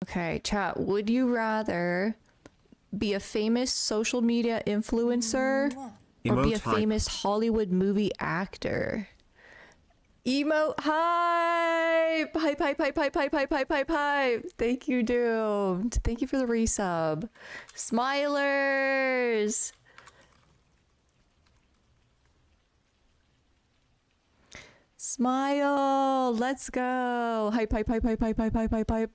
Okay, chat. Would you rather be a famous social media influencer or be a Emote hype. famous Hollywood movie actor? Emote hype! Hype, hype, hype, hype, hype, hype, hype, hype, hype. Thank you, Doomed. Thank you for the resub. Smilers! Smile! Let's go! Hype, hype, hype, hype, hype, hype, hype, hype, hype.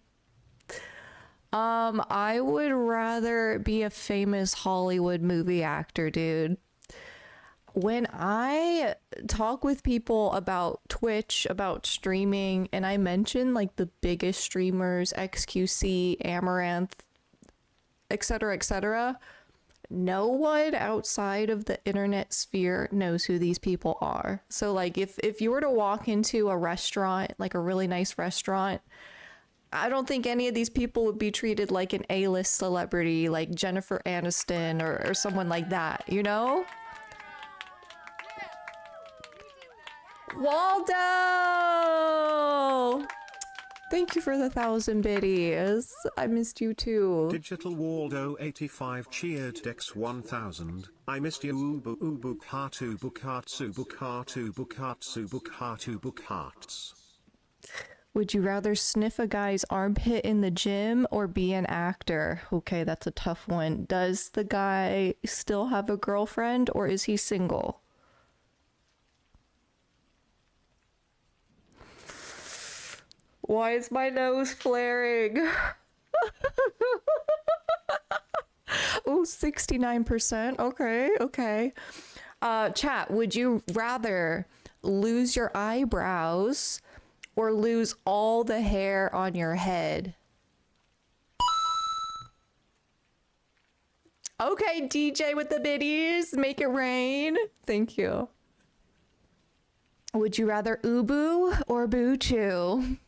I would rather be a famous Hollywood movie actor, dude. When I talk with people about Twitch, about streaming, and I mention like the biggest streamers, XQC, Amaranth, etc., no one outside of the internet sphere knows who these people are. So like if you were to walk into a restaurant, like a really nice restaurant, I don't think any of these people would be treated like an A-list celebrity like Jennifer Aniston or someone like that, you know? Waldo! Thank you for the 1,000 biddies. I missed you too. Digital Waldo 85 cheered Dex 1000. I missed you ubu ubu katu bukatsu bukatu bukatsu bukatu bukats. Would you rather sniff a guy's armpit in the gym or be an actor? Okay, that's a tough one. Does the guy still have a girlfriend or is he single? Why is my nose flaring? Oh, 69%. Okay. Chat, would you rather lose your eyebrows or lose all the hair on your head? Okay, DJ with the biddies, make it rain. Thank you. Would you rather Ubu or Boo-Choo?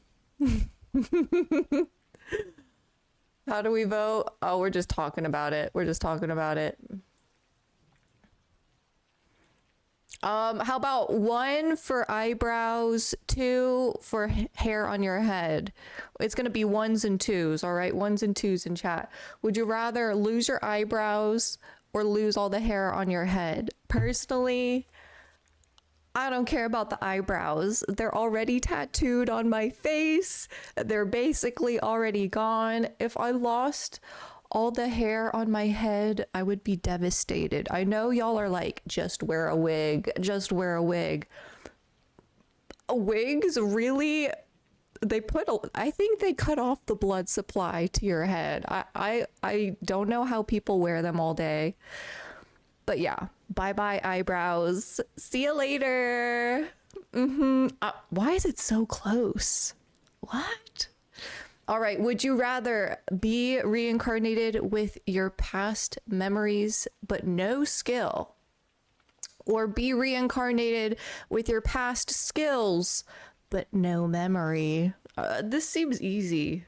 How do we vote? Oh, we're just talking about it. How about 1 for eyebrows, 2 for hair on your head? It's gonna be 1s and 2s, all right? 1s and 2s in chat. Would you rather lose your eyebrows or lose all the hair on your head? Personally, I don't care about the eyebrows. They're already tattooed on my face. They're basically already gone. If I lost all the hair on my head, I would be devastated. I know y'all are like, just wear a wig, just wear a wig. Wigs really, I think they cut off the blood supply to your head. I don't know how people wear them all day. But yeah, bye-bye eyebrows. See you later. Why is it so close? What? All right, would you rather be reincarnated with your past memories but no skill? Or be reincarnated with your past skills but no memory? This seems easy.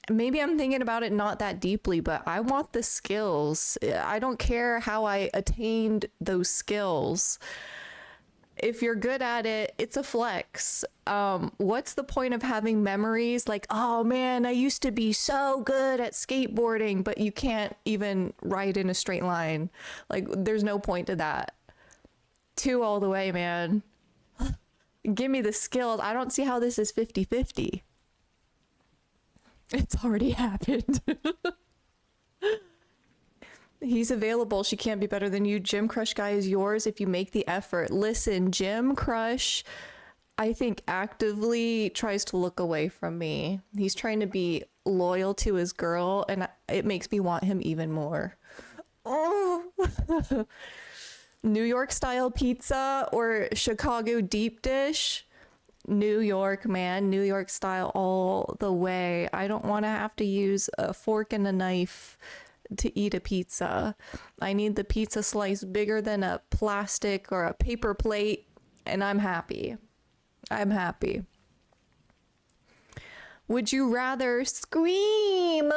Maybe I'm thinking about it not that deeply, but I want the skills. I don't care how I attained those skills. If you're good at it, it's a flex. What's the point of having memories like, oh man, I used to be so good at skateboarding, but you can't even ride in a straight line. Like, there's no point to that. 2 all the way, man. Give me the skills. I don't see how this is 50-50. It's already happened. He's available. She can't be better than you. Gym Crush guy is yours if you make the effort. Listen, Gym Crush, I think actively tries to look away from me. He's trying to be loyal to his girl, and it makes me want him even more. Oh. New York style pizza or Chicago deep dish? New York, man. New York style all the way. I don't want to have to use a fork and a knife to eat a pizza. I need the pizza slice bigger than a plastic or a paper plate, and I'm happy. Would you rather scream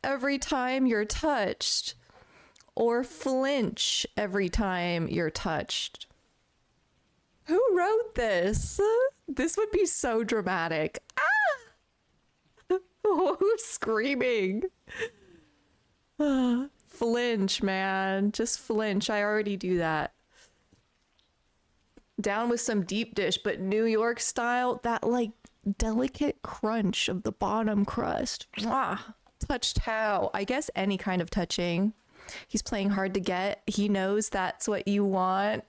every time you're touched or flinch every time you're touched? Who wrote this? This would be so dramatic. Ah! Who's screaming? Flinch, man. Just flinch. I already do that. Down with some deep dish, but New York style, that like delicate crunch of the bottom crust. Mwah. Touched how? I guess any kind of touching. He's playing hard to get. He knows that's what you want.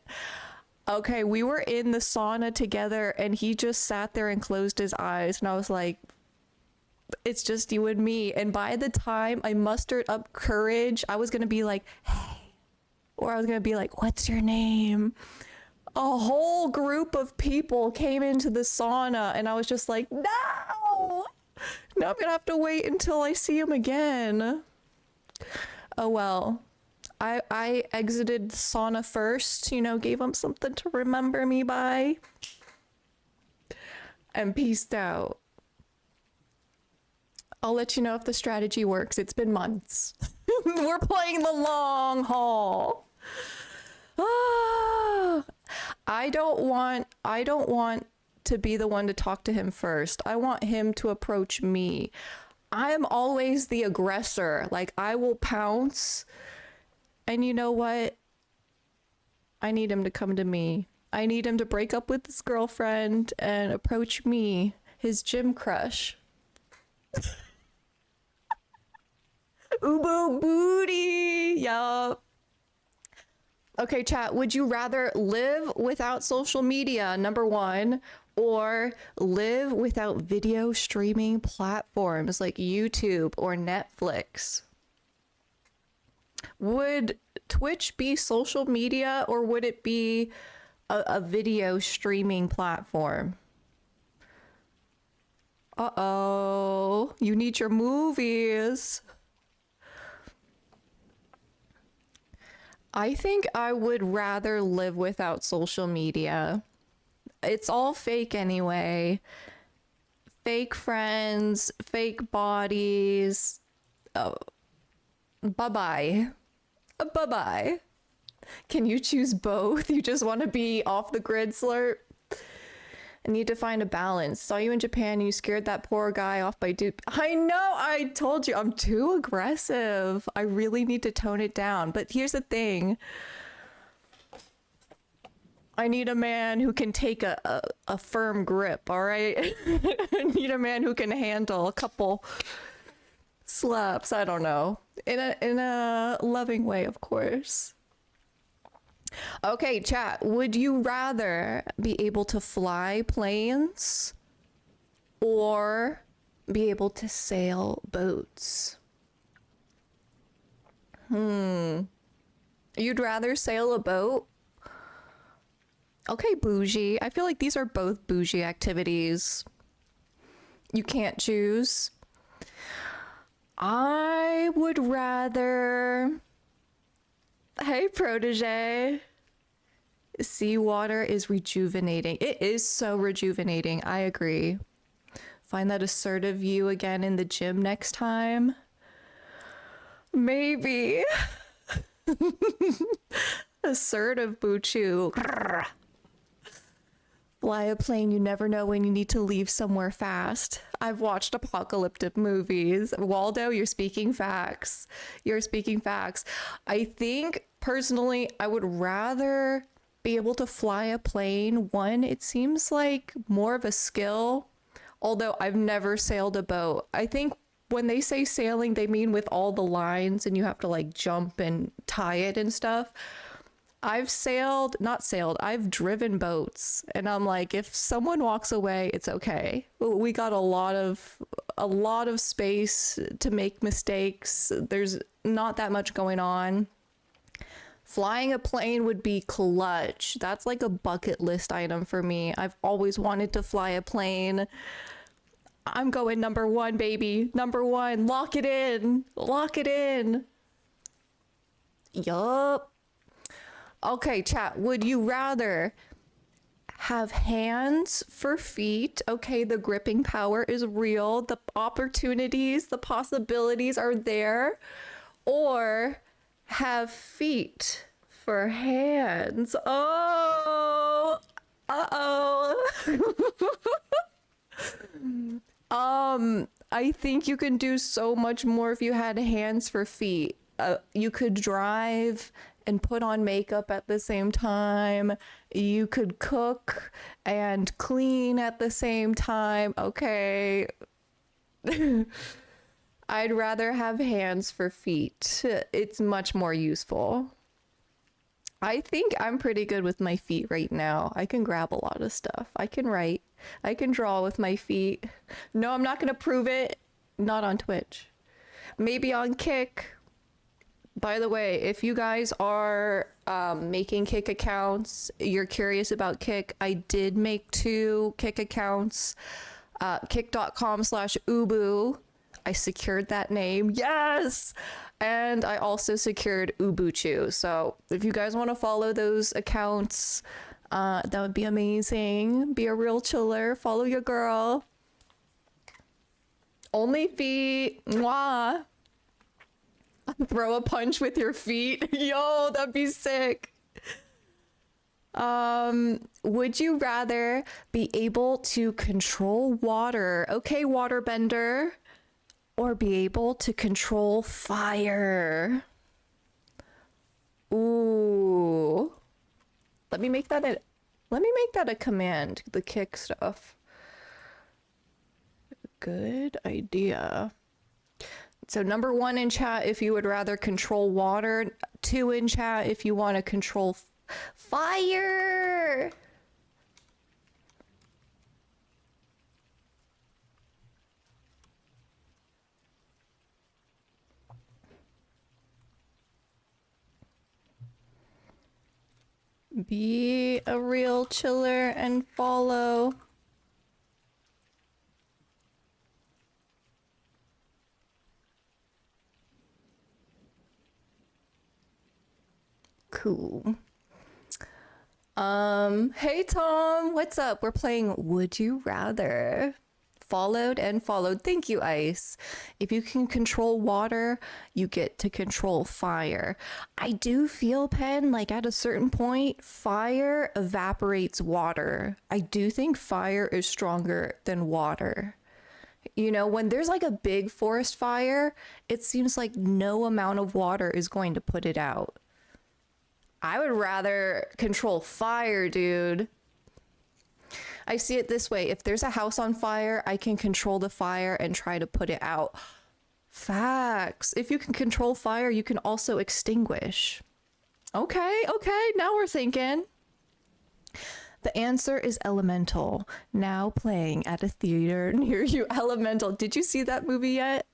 Okay, we were in the sauna together and he just sat there and closed his eyes. And I was like, it's just you and me. And by the time I mustered up courage, I was going to be like, hey, or I was going to be like, what's your name? A whole group of people came into the sauna and I was just like, no, now I'm going to have to wait until I see him again. Oh, well, I exited the sauna first, you know, gave him something to remember me by, and peaced out. I'll let you know if the strategy works. It's been months. We're playing the long haul. Ah, I don't want to be the one to talk to him first. I want him to approach me. I'm always the aggressor. Like, I will pounce. And you know what? I need him to come to me. I need him to break up with his girlfriend and approach me, his gym crush. Ubu booty. Yup. Okay, chat, would you rather live without social media, number one, or live without video streaming platforms like YouTube or Netflix? Would Twitch be social media or would it be a video streaming platform? Uh-oh, you need your movies. I think I would rather live without social media. It's all fake anyway. Fake friends, fake bodies. Oh, bye-bye. Bye-bye. Can you choose both? You just want to be off the grid, Slurp? I need to find a balance. Saw you in Japan and you scared that poor guy off by dupe. I know, I told you, I'm too aggressive. I really need to tone it down. But here's the thing. I need a man who can take a firm grip, all right? I need a man who can handle a couple slaps, I don't know. In a loving way, of course. Okay, chat, would you rather be able to fly planes or be able to sail boats? You'd rather sail a boat? Okay, bougie. I feel like these are both bougie activities. You can't choose. I would rather... Hey, protege. Seawater is rejuvenating. It is so rejuvenating. I agree. Find that assertive you again in the gym next time. Maybe. Assertive Buchu. Fly a plane, you never know when you need to leave somewhere fast. I've watched apocalyptic movies. Waldo, you're speaking facts. You're speaking facts. I think, personally, I would rather be able to fly a plane. One, it seems like more of a skill, although I've never sailed a boat. I think when they say sailing, they mean with all the lines and you have to like jump and tie it and stuff. I've I've driven boats and I'm like, if someone walks away, it's okay. We got a lot of space to make mistakes. There's not that much going on. Flying a plane would be clutch. That's like a bucket list item for me. I've always wanted to fly a plane. I'm going number one, baby. Number one. Lock it in. Lock it in. Yup. Okay, chat, would you rather have hands for feet? Okay, the gripping power is real. The opportunities, the possibilities are there. Or have feet for hands. Oh, uh-oh. I think you can do so much more if you had hands for feet. You could drive and put on makeup at the same time. You could cook and clean at the same time. Okay. I'd rather have hands for feet. It's much more useful. I think I'm pretty good with my feet right now. I can grab a lot of stuff. I can write. I can draw with my feet. No, I'm not going to prove it. Not on Twitch. Maybe on Kick. By the way, if you guys are making Kick accounts, you're curious about Kick, I did make 2 Kick accounts. Kick.com/Ubu. I secured that name. Yes! And I also secured Ubuchu. So if you guys want to follow those accounts, that would be amazing. Be a real chiller. Follow your girl. Only feet. Mwah. Throw a punch with your feet. Yo, that'd be sick. Would you rather be able to control water? Okay, waterbender. Or be able to control fire? Ooh. Let me make that a command, the Kick stuff. Good idea. So number 1 in chat if you would rather control water, 2 in chat if you want to control fire. Be a real chiller and follow. Cool. Hey Tom, what's up? We're playing Would You Rather. Followed and followed. Thank you, Ice. If you can control water, you get to control fire. I do feel, Pen, like at a certain point, fire evaporates water. I do think fire is stronger than water. You know, when there's like a big forest fire, it seems like no amount of water is going to put it out. I would rather control fire, dude. I see it this way. If there's a house on fire, I can control the fire and try to put it out. Facts. If you can control fire, you can also extinguish. Okay, now we're thinking. The answer is Elemental. Now playing at a theater near you. Elemental. Did you see that movie yet?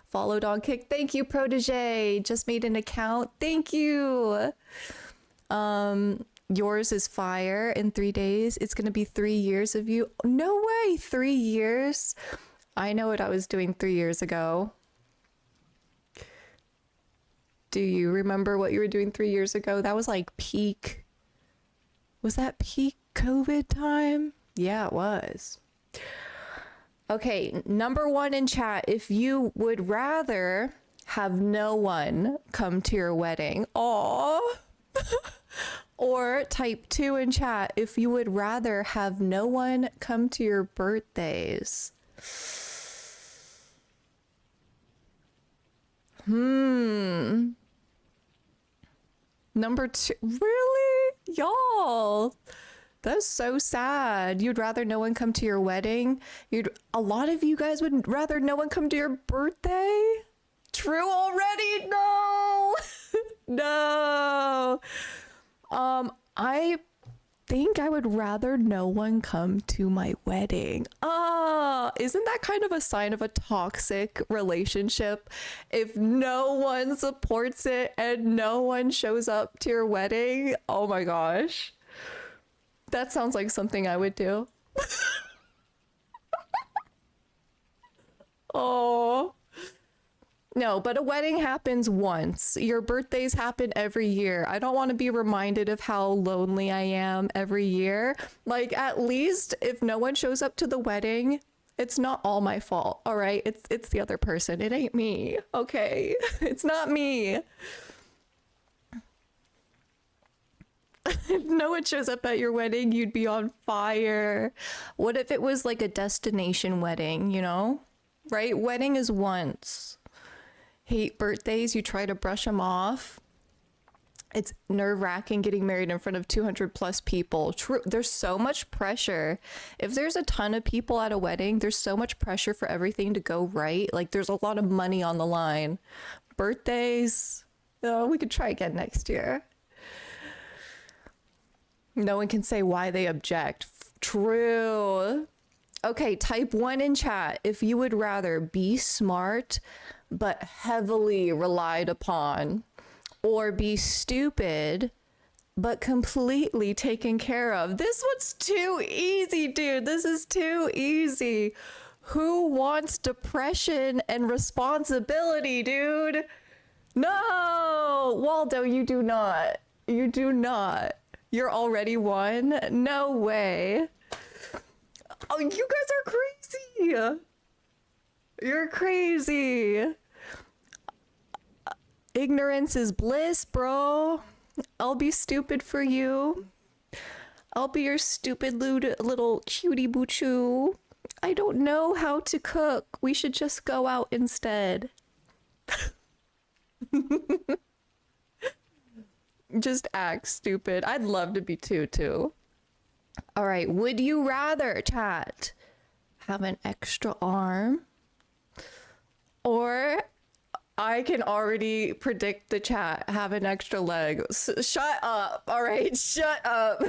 Followed on Kick. Thank you, Protege. Just made an account. Thank you. Yours is fire in 3 days. It's going to be 3 years of you. No way. 3 years. I know what I was doing 3 years ago. Do you remember what you were doing 3 years ago? That was like peak. Was that peak COVID time? Yeah, it was. Okay, number 1 in chat. If you would rather have no one come to your wedding. Aww. Or type 2 in chat if you would rather have no one come to your birthdays. Number 2. Really? Y'all. That's so sad. You'd rather no one come to your wedding? A lot of you guys would rather no one come to your birthday? True already? No. No. I think I would rather no one come to my wedding. Isn't that kind of a sign of a toxic relationship? If no one supports it and no one shows up to your wedding? Oh my gosh. That sounds like something I would do. Oh. No, but a wedding happens once. Your birthdays happen every year. I don't want to be reminded of how lonely I am every year. Like, at least if no one shows up to the wedding, it's not all my fault, all right? It's the other person. It ain't me, okay? It's not me. If no one shows up at your wedding, you'd be on fire. What if it was like a destination wedding, you know? right? Wedding is once. Hate birthdays, you try to brush them off. It's nerve-wracking getting married in front of 200 plus people. True, there's so much pressure. If there's a ton of people at a wedding, there's so much pressure for everything to go right. Like, there's a lot of money on the line. Birthdays, oh, we could try again next year. No one can say why they object. True. Okay, type 1 in chat if you would rather be smart but heavily relied upon, or be stupid but completely taken care of. This one's too easy, dude. This is too easy. Who wants depression and responsibility, dude? No, Waldo, you do not. You do not. You're already one? No way. Oh, you guys are crazy. You're crazy. Ignorance is bliss, bro. I'll be stupid for you. I'll be your stupid little cutie boo-choo. I don't know how to cook. We should just go out instead. Just act stupid. I'd love to be too. All right. Would you rather, chat, have an extra arm? Or I can already predict the chat, have an extra leg. Shut up. All right. Shut up.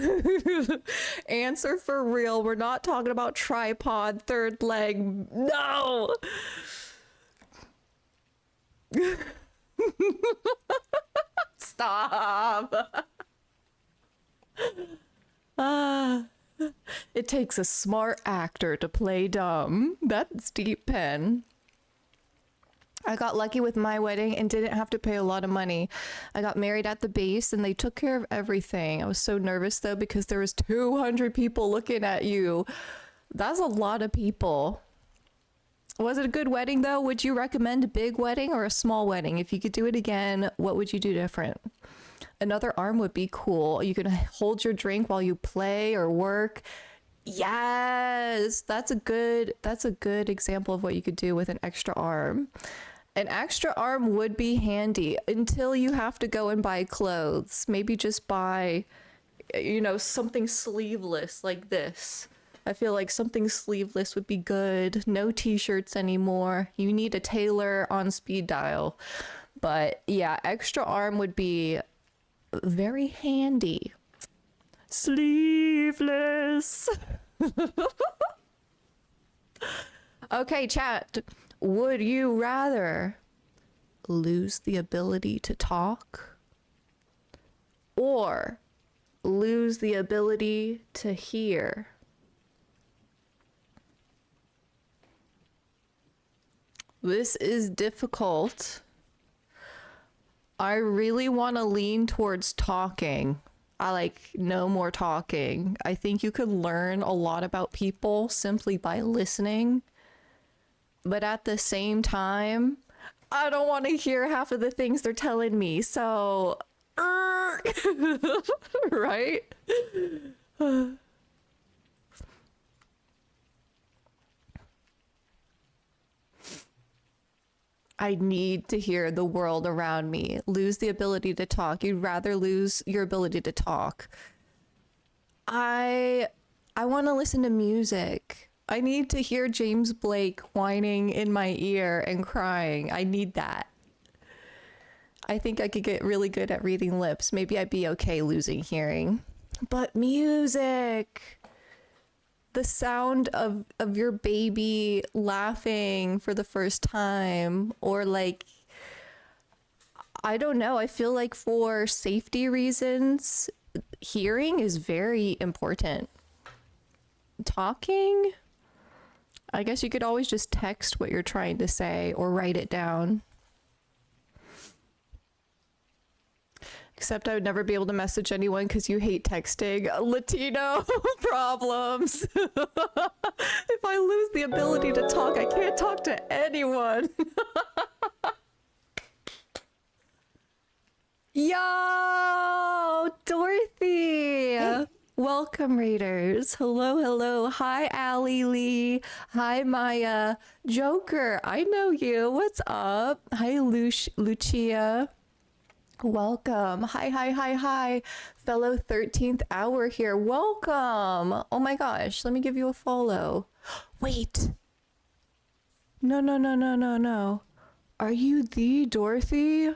Answer for real. We're not talking about tripod, third leg. No. Stop. It takes a smart actor to play dumb. That's deep, Pen. I got lucky with my wedding and didn't have to pay a lot of money. I got married at the base and they took care of everything. I was so nervous though because there was 200 people looking at you. That's a lot of people. Was it a good wedding though? Would you recommend a big wedding or a small wedding? If you could do it again, what would you do different? Another arm would be cool. You can hold your drink while you play or work. Yes, that's a good example of what you could do with an extra arm. An extra arm would be handy until you have to go and buy clothes. Maybe just buy, something sleeveless like this. I feel like something sleeveless would be good. No t-shirts anymore. You need a tailor on speed dial. But yeah, extra arm would be very handy. Sleeveless. Okay, chat. Would you rather lose the ability to talk or lose the ability to hear? This is difficult. I really want to lean towards talking. I like no more talking. I think you could learn a lot about people simply by listening. But at the same time, I don't want to hear half of the things they're telling me. So, right? I need to hear the world around me. Lose the ability to talk. You'd rather lose your ability to talk. I want to listen to music. I need to hear James Blake whining in my ear and crying. I need that. I think I could get really good at reading lips. Maybe I'd be okay losing hearing. But music, the sound of your baby laughing for the first time, or like, I don't know. I feel like for safety reasons, hearing is very important. Talking, I guess you could always just text what you're trying to say or write it down. Except I would never be able to message anyone because you hate texting. Latino problems. If I lose the ability to talk, I can't talk to anyone. Yo, Dorothy. Hey. Welcome, Raiders. Hello, hello. Hi, Allie Lee. Hi, Maya. Joker, I know you. What's up? Hi, Lucia. Welcome. Hi, hi, hi, hi. Fellow 13th hour here. Welcome. Oh my gosh. Let me give you a follow. Wait. No, no, no, no, no, no. Are you the Dorothy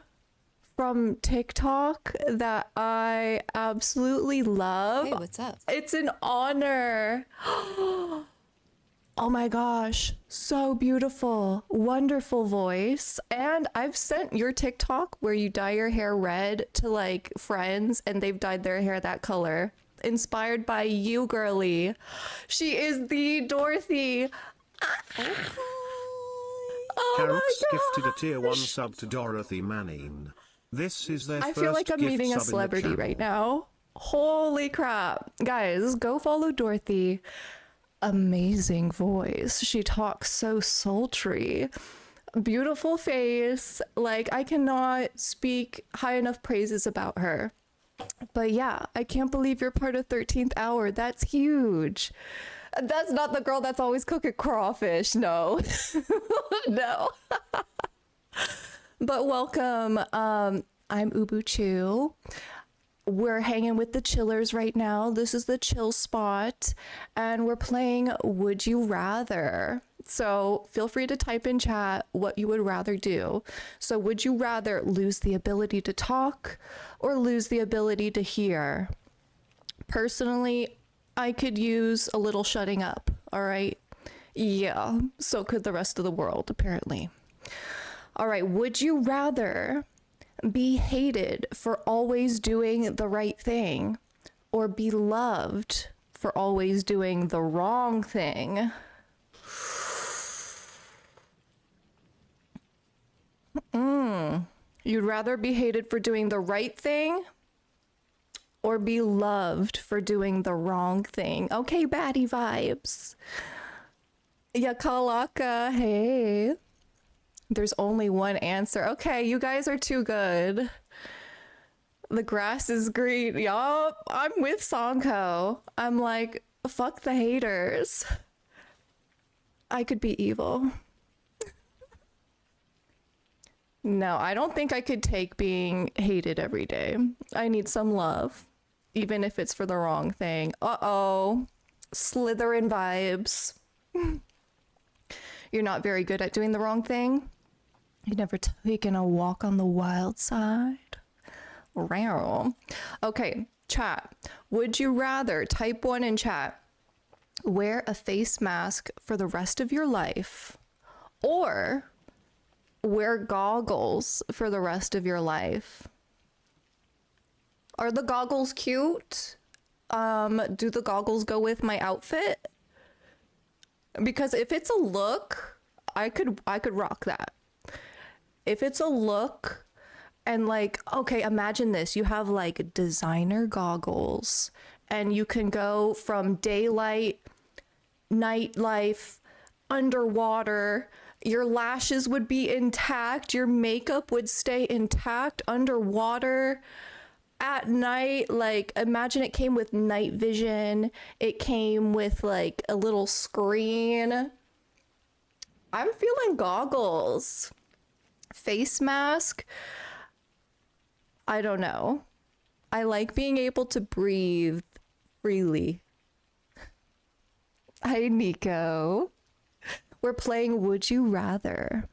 from TikTok that I absolutely love? Hey, what's up? It's an honor. Oh my gosh, so beautiful, wonderful voice. And I've sent your TikTok where you dye your hair red to like friends and they've dyed their hair that color. Inspired by you, girly. She is the Dorothy. Oh my Carrots gifted a god. tier 1 sub to Dorothy Manning. This is their I first feel like I'm gift meeting a sub in the celebrity right channel. now. Holy crap. Guys, go follow Dorothy. Amazing voice. She talks so sultry. Beautiful face. Like, I cannot speak high enough praises about her. But yeah, I can't believe you're part of 13th hour. That's huge. That's not the girl that's always cooking crawfish. No. No. But welcome. I'm Ubu Chu. We're hanging with the chillers right now. This is the chill spot, and we're playing Would You Rather. So feel free to type in chat what you would rather do. So would you rather lose the ability to talk or lose the ability to hear? Personally, I could use a little shutting up, all right? Yeah, so could the rest of the world, apparently. All right, would you rather be hated for always doing the right thing or be loved for always doing the wrong thing? You'd rather be hated for doing the right thing or be loved for doing the wrong thing? Okay, baddie vibes. Yakalaka, hey. There's only one answer. Okay, you guys are too good. The grass is green. Yup, I'm with Songko. I'm like, fuck the haters. I could be evil. No, I don't think I could take being hated every day. I need some love, even if it's for the wrong thing. Uh-oh. Slytherin vibes. You're not very good at doing the wrong thing? You've never taken a walk on the wild side? Wow. Okay, chat. Would you rather, type 1 in chat, wear a face mask for the rest of your life or wear goggles for the rest of your life? Are the goggles cute? Do the goggles go with my outfit? Because if it's a look, I could rock that. If it's a look and like, okay, imagine this. You have like designer goggles and you can go from daylight, nightlife, underwater. Your lashes would be intact. Your makeup would stay intact underwater. At night, like imagine it came with night vision. It came with like a little screen. I'm feeling goggles. Face mask, I don't know. I like being able to breathe freely. Hi, Nico. We're playing Would You Rather.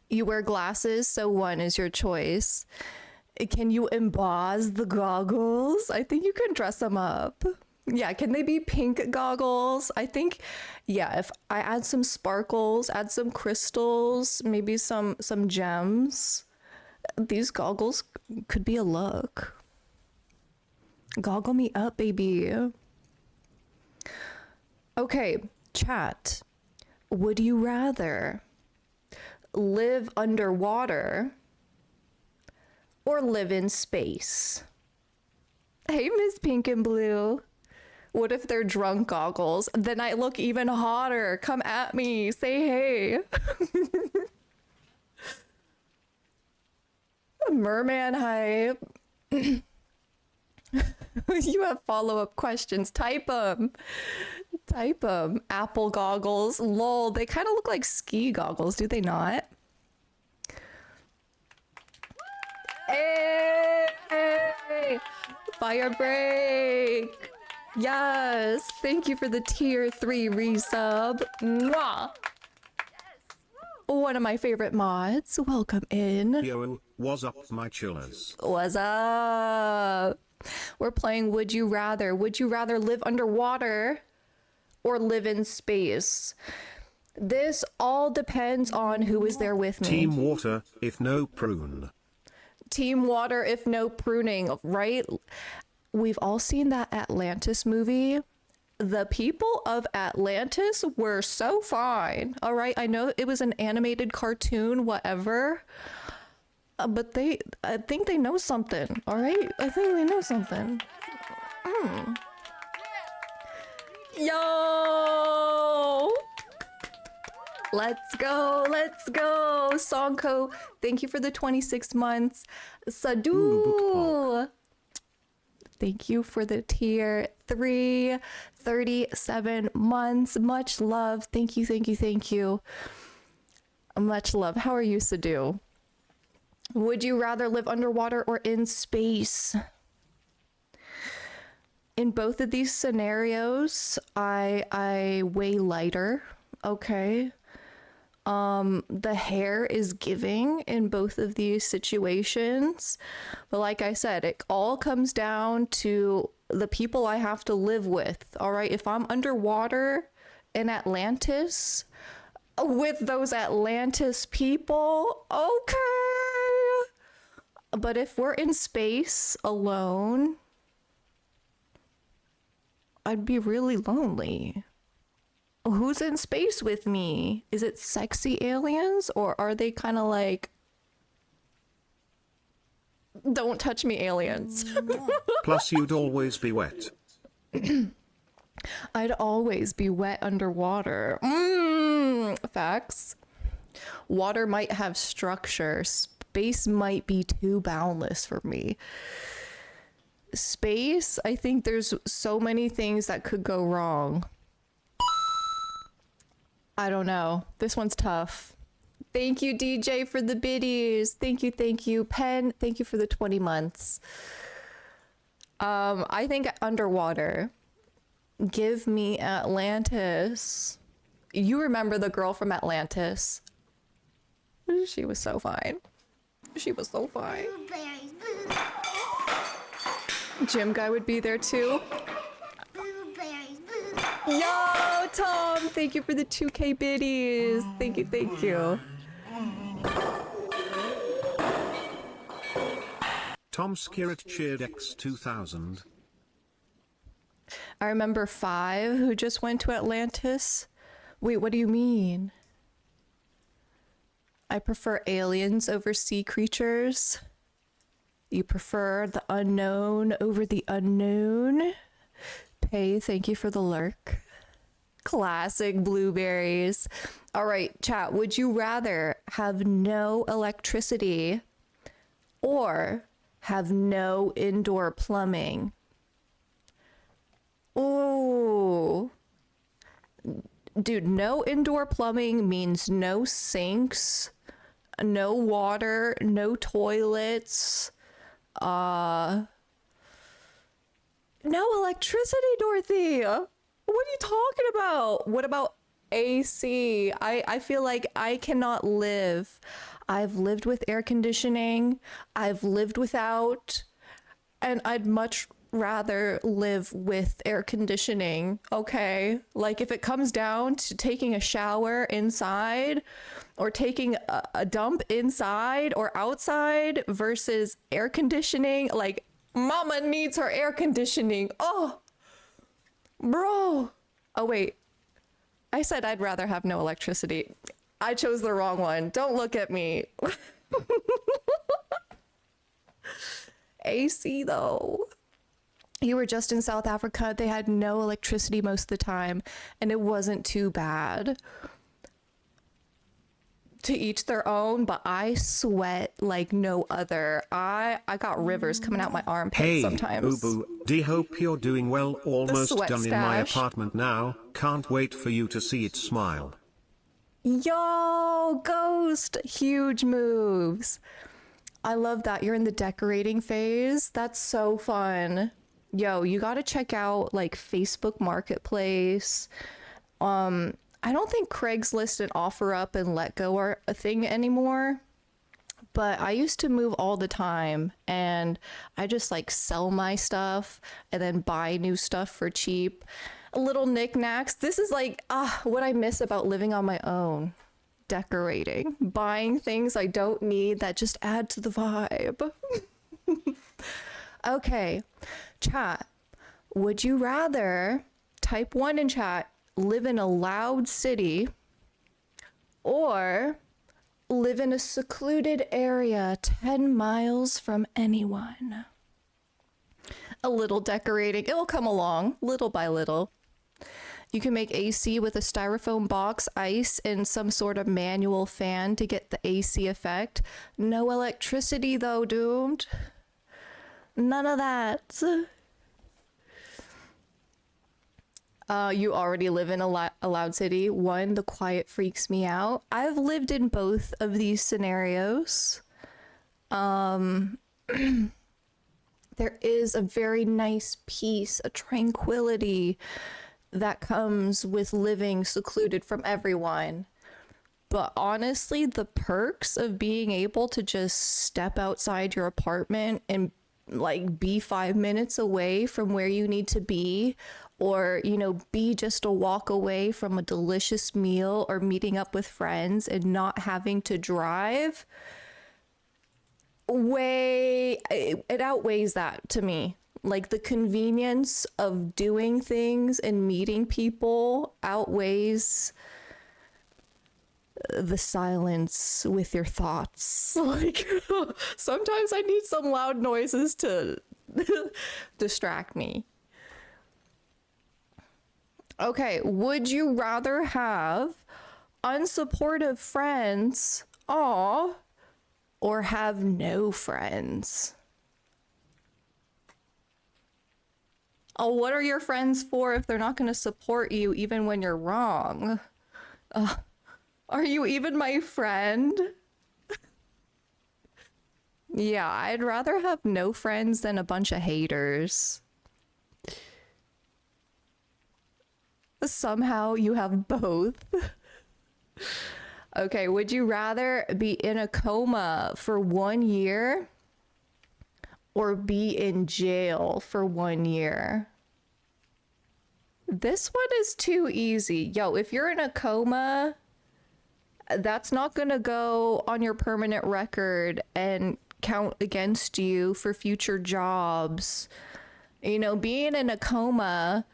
You wear glasses, so 1 is your choice. Can you emboss the goggles? I think you can dress them up. Yeah, can they be pink goggles? I think, yeah, if I add some sparkles, add some crystals, maybe some gems, these goggles could be a look. Goggle me up, baby. Okay, chat. Would you rather live underwater or live in space? Hey, Miss Pink and Blue. What if they're drunk goggles? Then I look even hotter. Come at me. Say hey. Merman hype. You have follow-up questions. Type them. Type them. Apple goggles. Lol. They kind of look like ski goggles, do they not? Hey! Fire break. Yes. Thank you for the tier 3 resub. Mwah. One of my favorite mods. Welcome in. Yo, what's up, my chillers? What's up? We're playing Would You Rather. Would you rather live underwater or live in space? This all depends on who is there with me. Team water, if no prune. Team water, if no pruning, right? We've all seen that Atlantis movie. The people of Atlantis were so fine. All right, I know it was an animated cartoon, whatever. But I think they know something. All right, I think they know something. Yo! Let's go, let's go. Songko, thank you for the 26 months. Sadu, thank you for the tier 3, 37 months. Much love. Thank you, thank you, thank you. Much love. How are you, Sadu? Would you rather live underwater or in space? In both of these scenarios, I weigh lighter. Okay. The hair is giving in both of these situations. But like I said, it all comes down to the people I have to live with. All right. If I'm underwater in Atlantis with those Atlantis people, okay. But if we're in space alone, I'd be really lonely. Who's in space with me? Is it sexy aliens, or are they kind of like, don't touch me aliens? Plus you'd always be wet. I'd always be wet underwater. Facts. Water might have structure. Space might be too boundless for me. Space, I think there's so many things that could go wrong. I don't know. This one's tough. Thank you, DJ, for the biddies. Thank you, thank you. Pen, thank you for the 20 months. I think underwater. Give me Atlantis. You remember the girl from Atlantis? She was so fine. She was so fine. Gym guy would be there too. Yo, Tom, thank you for the 2K biddies. Thank you, thank you. Tom Skirt cheered X 2000. I remember 5 who just went to Atlantis. Wait, what do you mean? I prefer aliens over sea creatures. You prefer the unknown over the unknown. Pay, thank you for the lurk. Classic blueberries. All right, chat, would you rather have no electricity or have no indoor plumbing? Ooh. Dude, no indoor plumbing means no sinks, no water, no toilets, no electricity, Dorothy. What are you talking about? What about AC? I feel like I cannot live. I've lived with air conditioning. I've lived without, and I'd much rather live with air conditioning. Okay, like if it comes down to taking a shower inside or taking a dump inside or outside versus air conditioning, like mama needs her air conditioning. Oh bro. Oh wait, I said I'd rather have no electricity. I chose the wrong one. Don't look at me. AC though. You were just in South Africa. They had no electricity most of the time, and it wasn't too bad. To each their own, but I sweat like no other. I got rivers coming out my armpits Hey, sometimes. Ubu, D hope you're doing well. Almost sweat done in my stash. apartment now. Can't wait for you to see it smile. Yo, Ghost, huge moves. I love that you're in the decorating phase. That's so fun. Yo, you got to check out like Facebook Marketplace. I don't think Craigslist and OfferUp and Letgo are a thing anymore, but I used to move all the time and I just like sell my stuff and then buy new stuff for cheap. Little knickknacks. This is like what I miss about living on my own. Decorating, buying things I don't need that just add to the vibe. Okay, chat. Would you rather, type 1 in chat, live in a loud city or live in a secluded area 10 miles from anyone? A little decorating, it'll come along little by little. You can make AC with a styrofoam box, ice, and some sort of manual fan to get the AC effect. No electricity though, doomed. None of that. You already live in a loud city. One, the quiet freaks me out. I've lived in both of these scenarios. There is a very nice peace, a tranquility that comes with living secluded from everyone. But honestly, the perks of being able to just step outside your apartment and like be 5 minutes away from where you need to be, or, you know, be just a walk away from a delicious meal or meeting up with friends and not having to drive, it outweighs that to me. Like the convenience of doing things and meeting people outweighs the silence with your thoughts. Like sometimes I need some loud noises to distract me. Okay, would you rather have unsupportive friends, or have no friends? Oh, what are your friends for if they're not going to support you even when you're wrong? Are you even my friend? Yeah, I'd rather have no friends than a bunch of haters. Somehow you have both. Okay, would you rather be in a coma for 1 year or be in jail for 1 year? This one is too easy. Yo, if you're in a coma, that's not gonna go on your permanent record and count against you for future jobs. You know, being in a coma,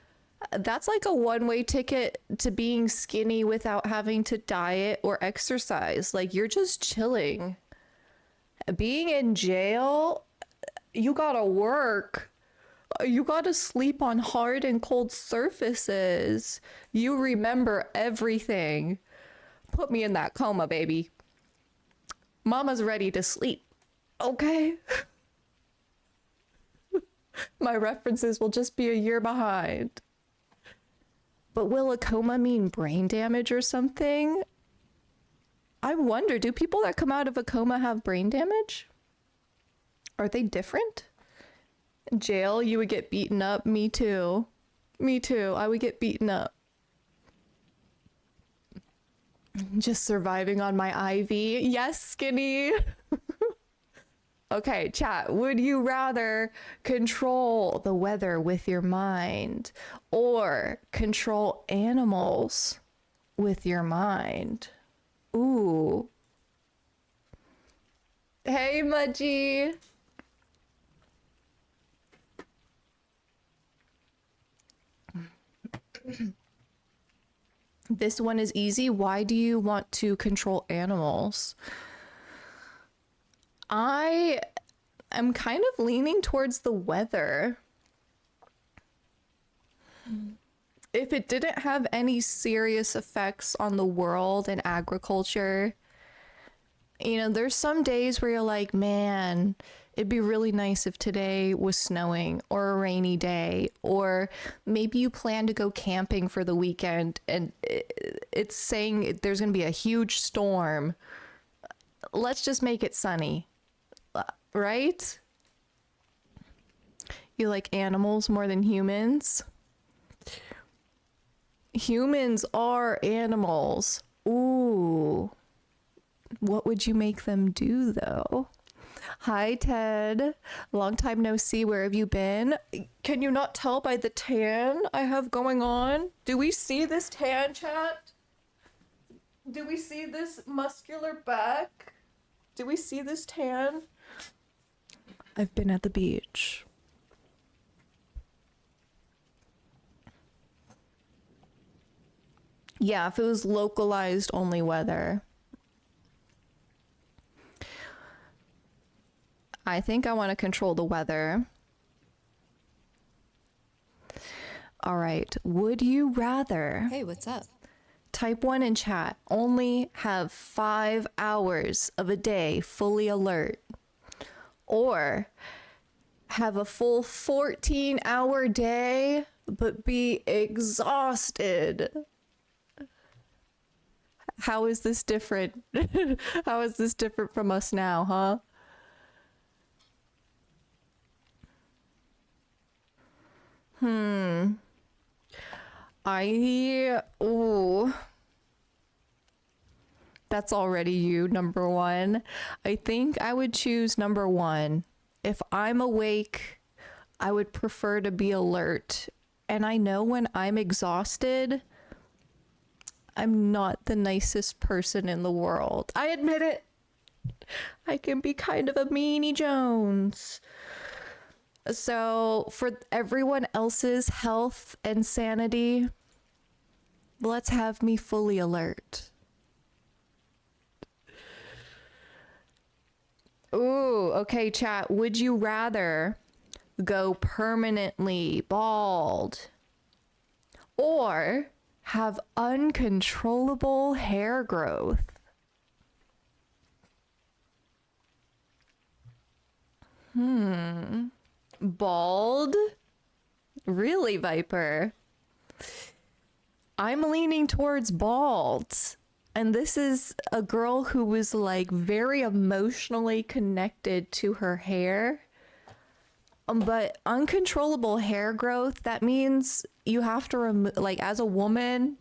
that's like a one-way ticket to being skinny without having to diet or exercise. Like, you're just chilling. Being in jail, you gotta work. You gotta sleep on hard and cold surfaces. You remember everything. Put me in that coma, baby. Mama's ready to sleep. Okay? My references will just be a year behind. But will a coma mean brain damage or something? I wonder, do people that come out of a coma have brain damage? Are they different? In jail, you would get beaten up. Me too. Me too. I would get beaten up. Just surviving on my IV. Yes, skinny. Okay, chat. Would you rather control the weather with your mind or control animals with your mind? Ooh. Hey, Mudgy. This one is easy. Why do you want to control animals? I am kind of leaning towards the weather. If it didn't have any serious effects on the world and agriculture, You know, there's some days where you're like, man, it'd be really nice if today was snowing or a rainy day, or maybe you plan to go camping for the weekend and it's saying there's going to be a huge storm. Let's just make it sunny, right? You like animals more than humans? Humans are animals. Ooh. What would you make them do, though? Hi, Ted. Long time no see. Where have you been? Can you not tell by the tan I have going on? Do we see this tan, chat? Do we see this muscular back? Do we see this tan? I've been at the beach. Yeah, if it was localized only weather. I think I want to control the weather. All right. Would you rather? Hey, what's up? Type 1 in chat. Only have 5 hours of a day fully alert. Or have a full 14-hour day, but be exhausted. How is this different? How is this different from us now, huh? Ooh. That's already you, number one. I think I would choose number one. If I'm awake, I would prefer to be alert. And I know when I'm exhausted, I'm not the nicest person in the world. I admit it. I can be kind of a meanie Jones. So for everyone else's health and sanity, let's have me fully alert. Ooh, okay, chat. Would you rather go permanently bald or have uncontrollable hair growth? Bald? Really, Viper? I'm leaning towards bald. And this is a girl who was like very emotionally connected to her hair. But uncontrollable hair growth, that means you have to remove, like as a woman,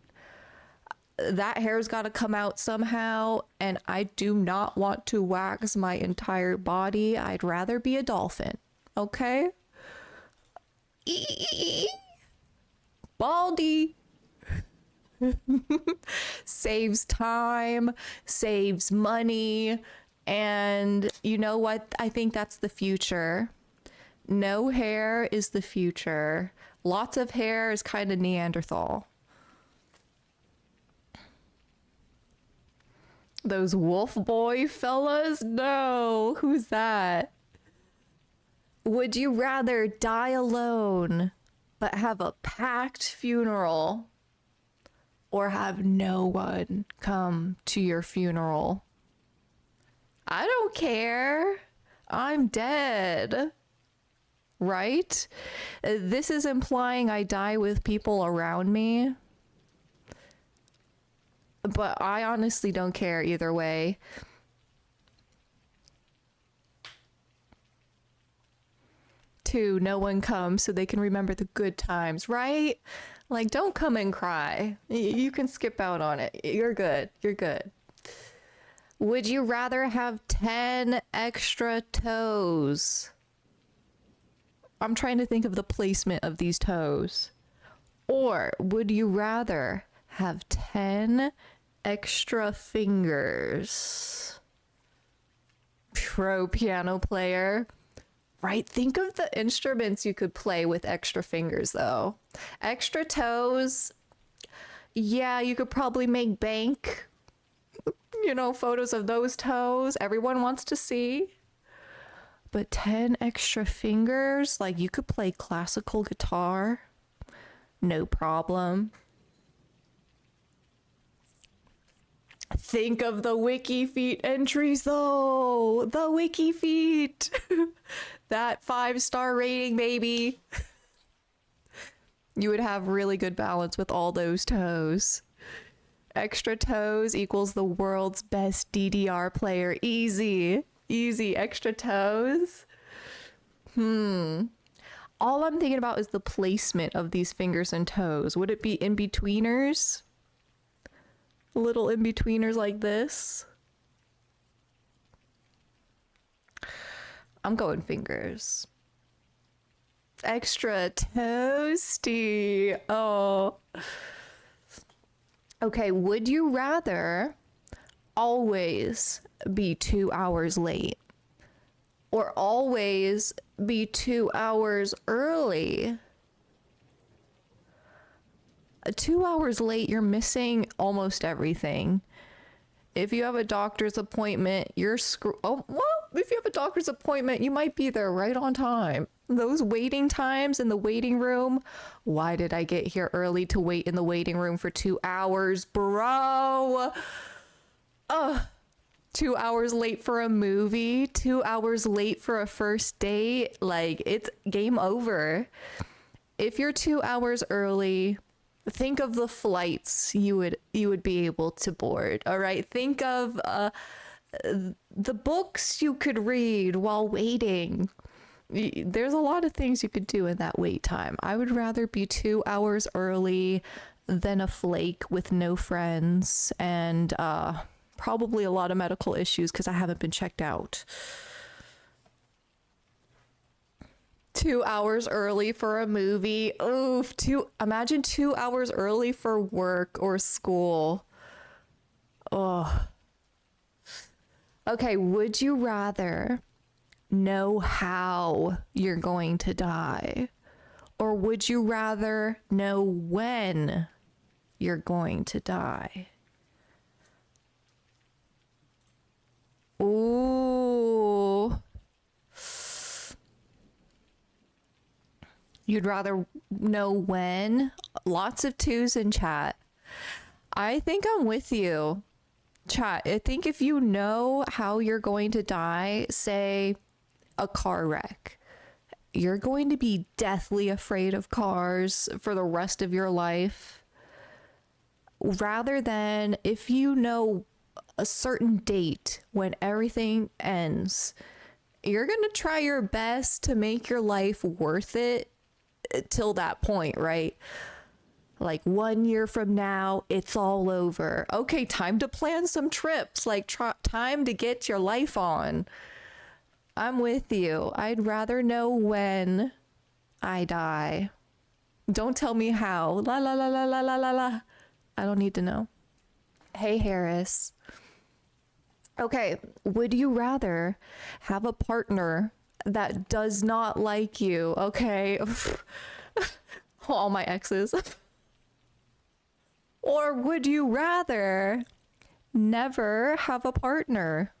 that hair's got to come out somehow. And I do not want to wax my entire body. I'd rather be a dolphin. Okay? Baldy. Saves time, saves money, and you know what? I think that's the future. No hair is the future. Lots of hair is kind of Neanderthal. Those wolf boy fellas? No, who's that? Would you rather die alone but have a packed funeral, or have no one come to your funeral? I don't care. I'm dead. Right? This is implying I die with people around me. But I honestly don't care either way. Two, no one comes so they can remember the good times, right? Like, don't come and cry. You can skip out on it. You're good. You're good. Would you rather have 10 extra toes? I'm trying to think of the placement of these toes. Or would you rather have 10 extra fingers? Pro piano player. Right? Think of the instruments you could play with extra fingers, though. Extra toes. Yeah, you could probably make bank. You know, photos of those toes. Everyone wants to see. But 10 extra fingers, like you could play classical guitar. No problem. Think of the WikiFeet entries though. The WikiFeet. That 5-star rating, baby. You would have really good balance with all those toes. Extra toes equals the world's best DDR player. Easy. Easy. Extra toes. All I'm thinking about is the placement of these fingers and toes. Would it be in-betweeners? Little in-betweeners like this? I'm going fingers. Extra toasty. Oh. Okay, would you rather always be 2 hours late or always be 2 hours early? 2 hours late, you're missing almost everything. If you have a doctor's appointment, you're oh, well, if you have a doctor's appointment, you might be there right on time. Those waiting times in the waiting room. Why did I get here early to wait in the waiting room for 2 hours, bro? 2 hours late for a movie, 2 hours late for a first date. Like, it's game over. If you're 2 hours early, think of the flights you would be able to board. All right, think of the books you could read while waiting. There's a lot of things you could do in that wait time. I would rather be 2 hours early than a flake with no friends and probably a lot of medical issues because I haven't been checked out. 2 hours early for a movie. Oof. Imagine 2 hours early for work or school. Oh. Okay, would you rather know how you're going to die? Or would you rather know when you're going to die? Ooh. You'd rather know when? Lots of twos in chat. I think I'm with you. Chat, I think if you know how you're going to die, say a car wreck, you're going to be deathly afraid of cars for the rest of your life. Rather than if you know a certain date when everything ends, you're going to try your best to make your life worth it till that point, right? Like 1 year from now, it's all over. Okay, time to plan some trips, like time to get your life on. I'm with you. I'd rather know when I die. Don't tell me how. La la la la la la la la. I don't need to know. Hey, Harris. Okay, would you rather have a partner that does not like you? Okay. All my exes. Or would you rather never have a partner?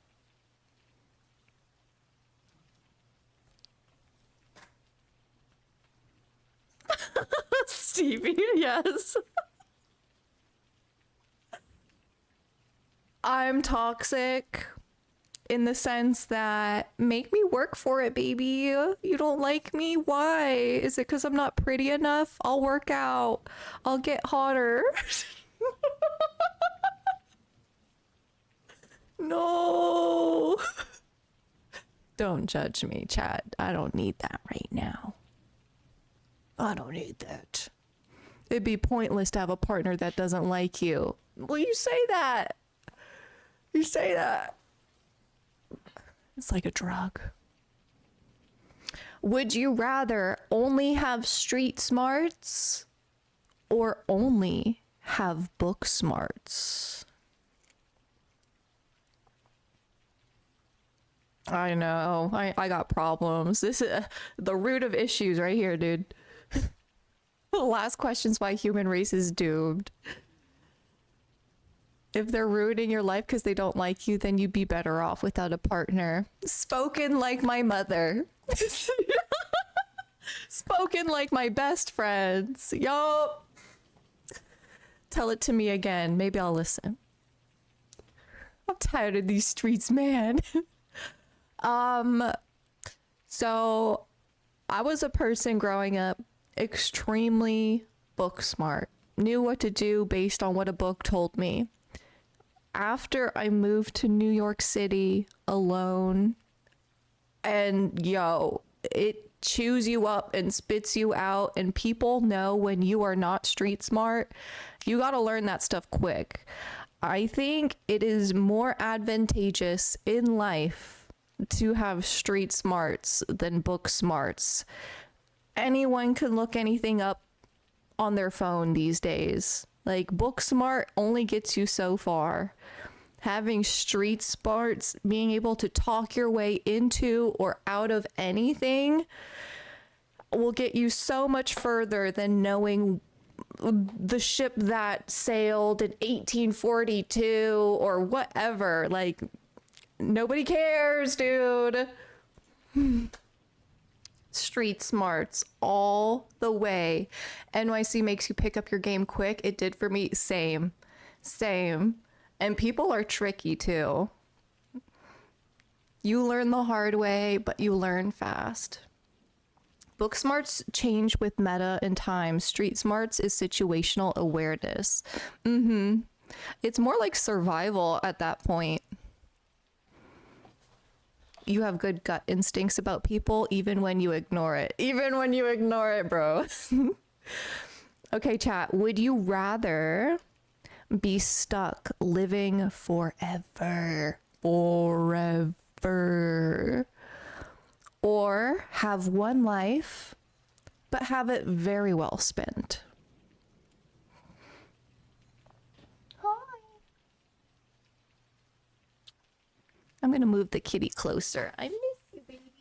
Stevie, yes. I'm toxic in the sense that make me work for it, baby. You don't like me? Why? Is it because I'm not pretty enough? I'll work out. I'll get hotter. No. Don't judge me, chat. I don't need that right now. I don't need that. It'd be pointless to have a partner that doesn't like you. Well, you say that. You say that. It's like a drug. Would you rather only have street smarts or only have book smarts? I know. I got problems. This is the root of issues right here, dude. The last question's why human race is doomed. If they're ruining your life because they don't like you, then you'd be better off without a partner. Spoken like my mother. Spoken like my best friends. Yup. Tell it to me again. Maybe I'll listen. I'm tired of these streets, man. So I was a person growing up extremely book smart, knew what to do based on what a book told me. After I moved to New York City alone, and it chews you up and spits you out, and people know when you are not street smart. You got to learn that stuff quick. I think it is more advantageous in life to have street smarts than book smarts. Anyone can look anything up on their phone these days. Like, book smart only gets you so far. Having street smarts, being able to talk your way into or out of anything, will get you so much further than knowing the ship that sailed in 1842 or whatever. Like, nobody cares, dude. Street smarts all the way. NYC makes you pick up your game quick. It did for me. Same. And people are tricky too. You learn the hard way, but you learn fast. Book smarts change with meta and time. Street smarts is situational awareness. It's more like survival at that point. You have good gut instincts about people even when you ignore it. Even when you ignore it, bro. Okay, chat. Would you rather be stuck living forever? Or have one life, but have it very well spent? I'm gonna move the kitty closer. I miss you, baby.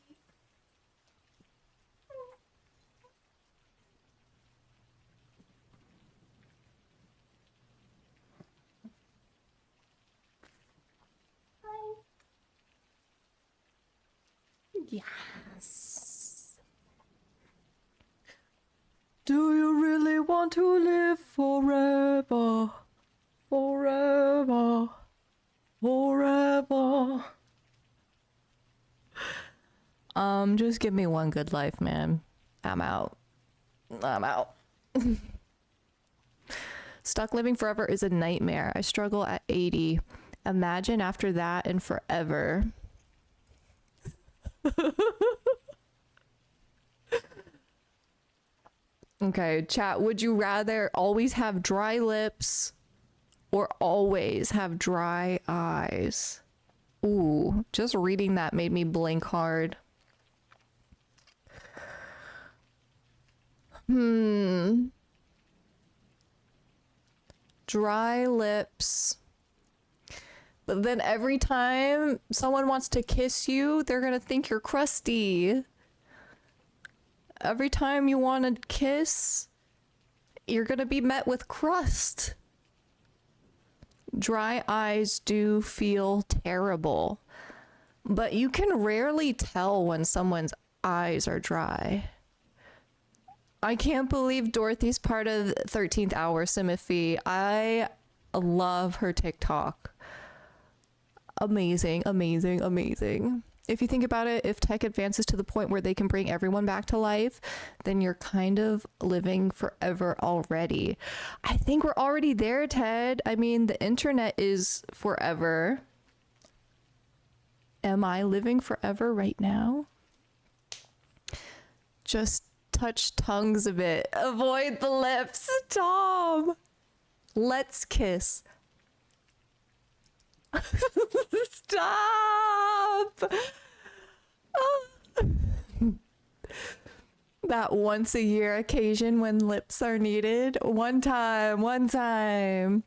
Hi. Yes. Do you really want to live forever? Forever. Just give me one good life, man. I'm out. Stuck living forever is a nightmare. I struggle at 80. Imagine after that and forever. Okay, chat, would you rather always have dry lips or always have dry eyes? Ooh, just reading that made me blink hard. Dry lips. But then every time someone wants to kiss you, they're gonna think you're crusty. Every time you want to kiss, you're gonna be met with crust. Dry eyes do feel terrible, but you can rarely tell when someone's eyes are dry. I can't believe Dorothy's part of 13th Hour Simify. I love her TikTok. Amazing. If you think about it, if tech advances to the point where they can bring everyone back to life, then you're kind of living forever already. I think we're already there, Ted. I mean, the internet is forever. Am I living forever right now? Just touch tongues a bit. Avoid the lips. Tom! Let's kiss. Stop! That once a year occasion when lips are needed. One time.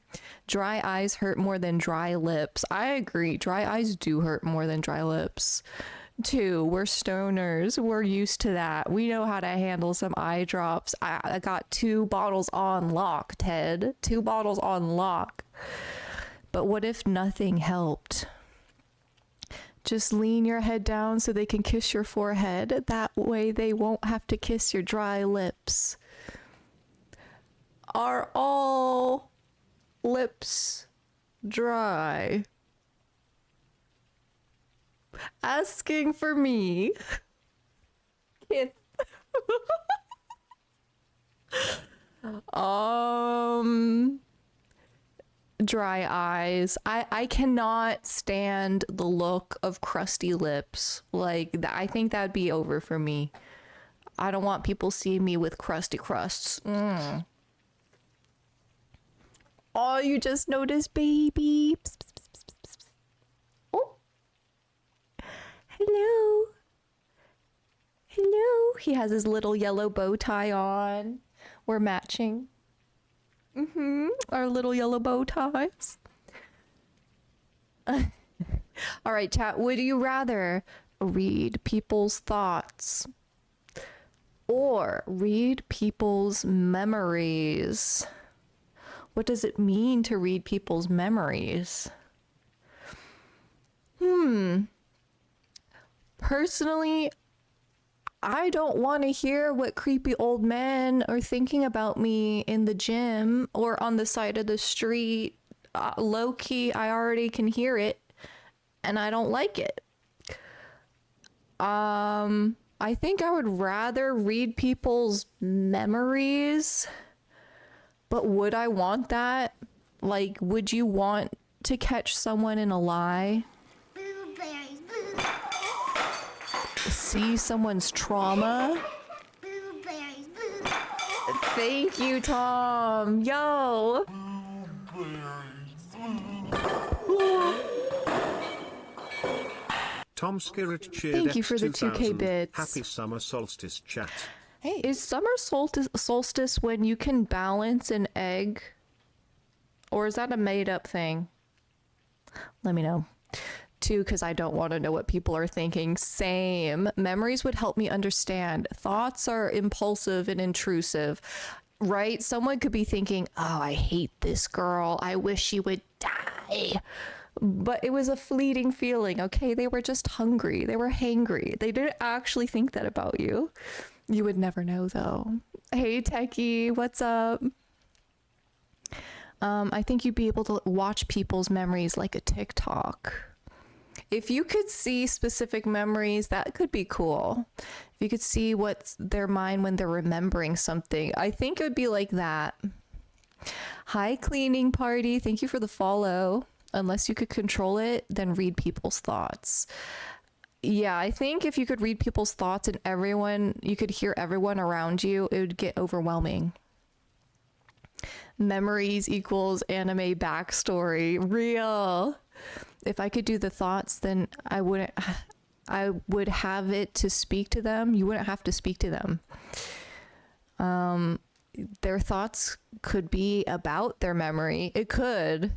Dry eyes hurt more than dry lips. I agree. Dry eyes do hurt more than dry lips. 2, we're stoners. We're used to that. We know how to handle some eye drops. I got 2 bottles on lock, Ted. 2 bottles on lock. But what if nothing helped? Just lean your head down so they can kiss your forehead. That way they won't have to kiss your dry lips. Are all lips dry? Asking for me. Kid. Dry eyes. I cannot stand the look of crusty lips. Like, I think that'd be over for me. I don't want people seeing me with crusty crusts. Oh, you just noticed, baby. Psst, psst, psst, psst, psst. Oh. Hello. Hello. He has his little yellow bow tie on. We're matching. Our little yellow bow ties. All right, chat. Would you rather read people's thoughts or read people's memories? What does it mean to read people's memories? Personally, I don't want to hear what creepy old men are thinking about me in the gym or on the side of the street. Low key, I already can hear it, and I don't like it. I think I would rather read people's memories, but would I want that? Like, would you want to catch someone in a lie? Blueberries, blueberries, See someone's trauma? blueberries, blueberries. Thank you, Tom. Yo. Tom Skerritt cheered Thank you for the 2K 2000. bits. Happy summer solstice chat. Hey, is summer solstice when you can balance an egg? Or is that a made up thing? Let me know. 2, because I don't want to know what people are thinking. Same. Memories would help me understand. Thoughts are impulsive and intrusive, right? Someone could be thinking, oh, I hate this girl. I wish she would die. But it was a fleeting feeling, okay? They were just hungry. They were hangry. They didn't actually think that about you. You would never know, though. Hey, Techie, what's up? I think you'd be able to watch people's memories like a TikTok. If you could see specific memories, that could be cool. If you could see what's their mind when they're remembering something, I think it would be like that. Hi, cleaning party. Thank you for the follow. Unless you could control it, then read people's thoughts. Yeah, I think if you could read people's thoughts and you could hear everyone around you, it would get overwhelming. Memories equals anime backstory. Real. If I could do the thoughts, then I would have it to speak to them. You wouldn't have to speak to them. Their thoughts could be about their memory. It could.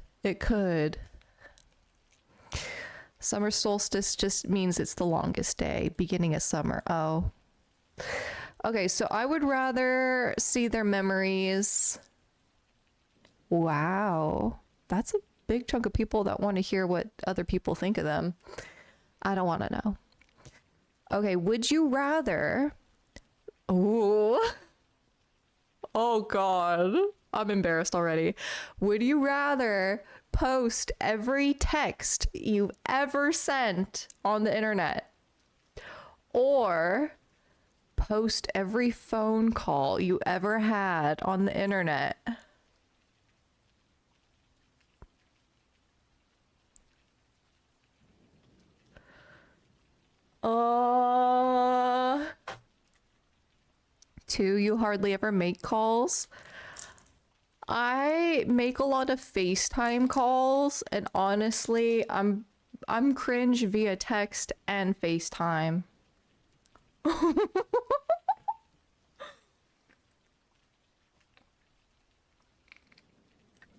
Summer solstice just means it's the longest day, beginning of summer. Oh. Okay, so I would rather see their memories. Wow. That's a big chunk of people that want to hear what other people think of them. I don't want to know. Okay, would you rather... Ooh. Oh, God. I'm embarrassed already. Would you rather post every text you've ever sent on the internet or post every phone call you ever had on the internet? Two, you hardly ever make calls. I make a lot of FaceTime calls, and honestly, I'm cringe via text and FaceTime.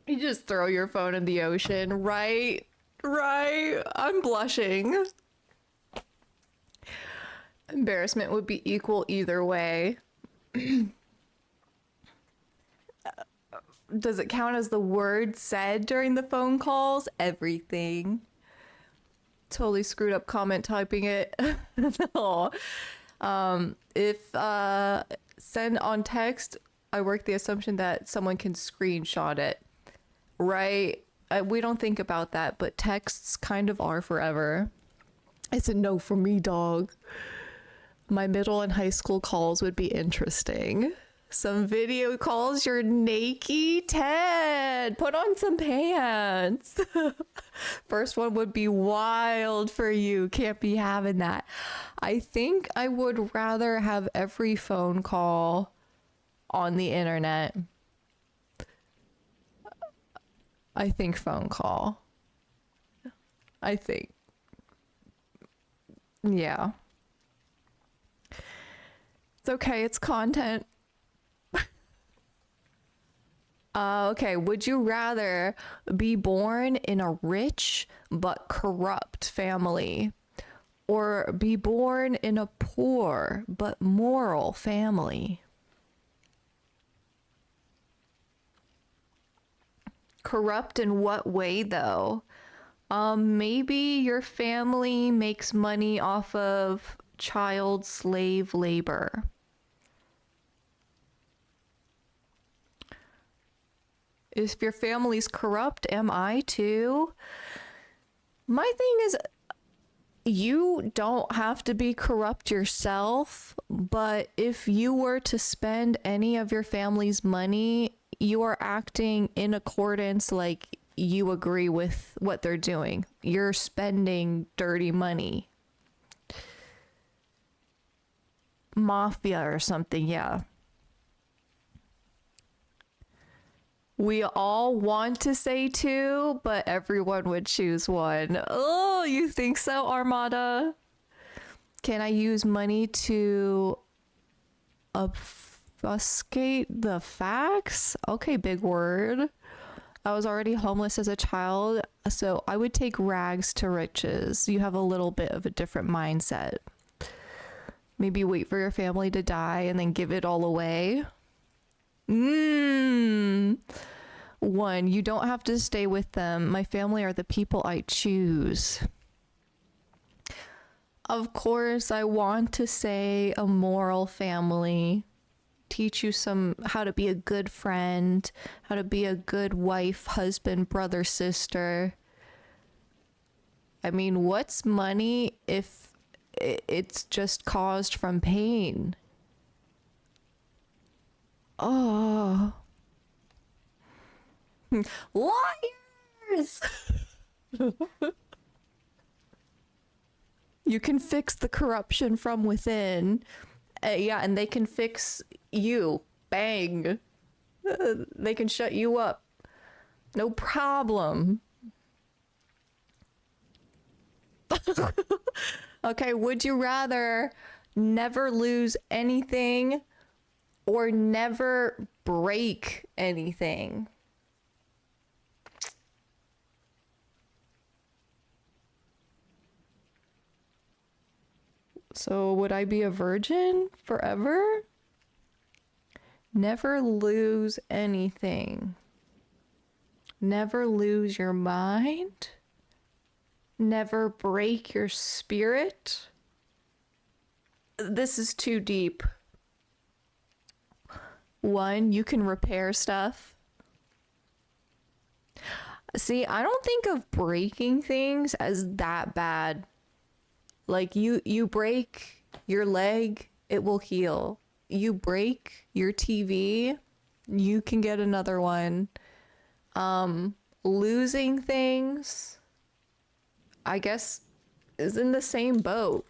You just throw your phone in the ocean, right? Right. I'm blushing. Embarrassment would be equal either way. Does it count as the word said during the phone calls? Everything. Totally screwed up comment typing it. No. If send on text, I work the assumption that someone can screenshot it, right? We don't think about that, but texts kind of are forever. It's a no for me, dog. My middle and high school calls would be interesting. Some video calls, you're naked, Ted. Put on some pants. First one would be wild for you. Can't be having that. I think I would rather have every phone call on the internet. I think phone call. I think. Yeah. It's okay. It's content. Okay. Would you rather be born in a rich but corrupt family or be born in a poor but moral family? Corrupt in what way, though? Maybe your family makes money off of child slave labor. If your family's corrupt, am I too? My thing is, you don't have to be corrupt yourself, but if you were to spend any of your family's money, you are acting in accordance, like you agree with what they're doing. You're spending dirty money. Mafia or something, yeah. We all want to say two, but everyone would choose one. Oh, you think so, Armada? Can I use money to obfuscate the facts? Okay, big word. I was already homeless as a child, so I would take rags to riches. You have a little bit of a different mindset. Maybe wait for your family to die and then give it all away. One, you don't have to stay with them. My family are the people I choose. Of course, I want to say a moral family. Teach you how to be a good friend, how to be a good wife, husband, brother, sister. I mean, what's money if it's just caused from pain? Oh. Liars! You can fix the corruption from within. Yeah, and they can fix you. Bang. They can shut you up. No problem. Okay, would you rather never lose anything or never break anything? So would I be a virgin forever? Never lose anything. Never lose your mind. Never break your spirit. This is too deep. One, you can repair stuff. See, I don't think of breaking things as that bad. Like you break your leg, it will heal. You break your TV, you can get another one. Losing things, I guess, is in the same boat.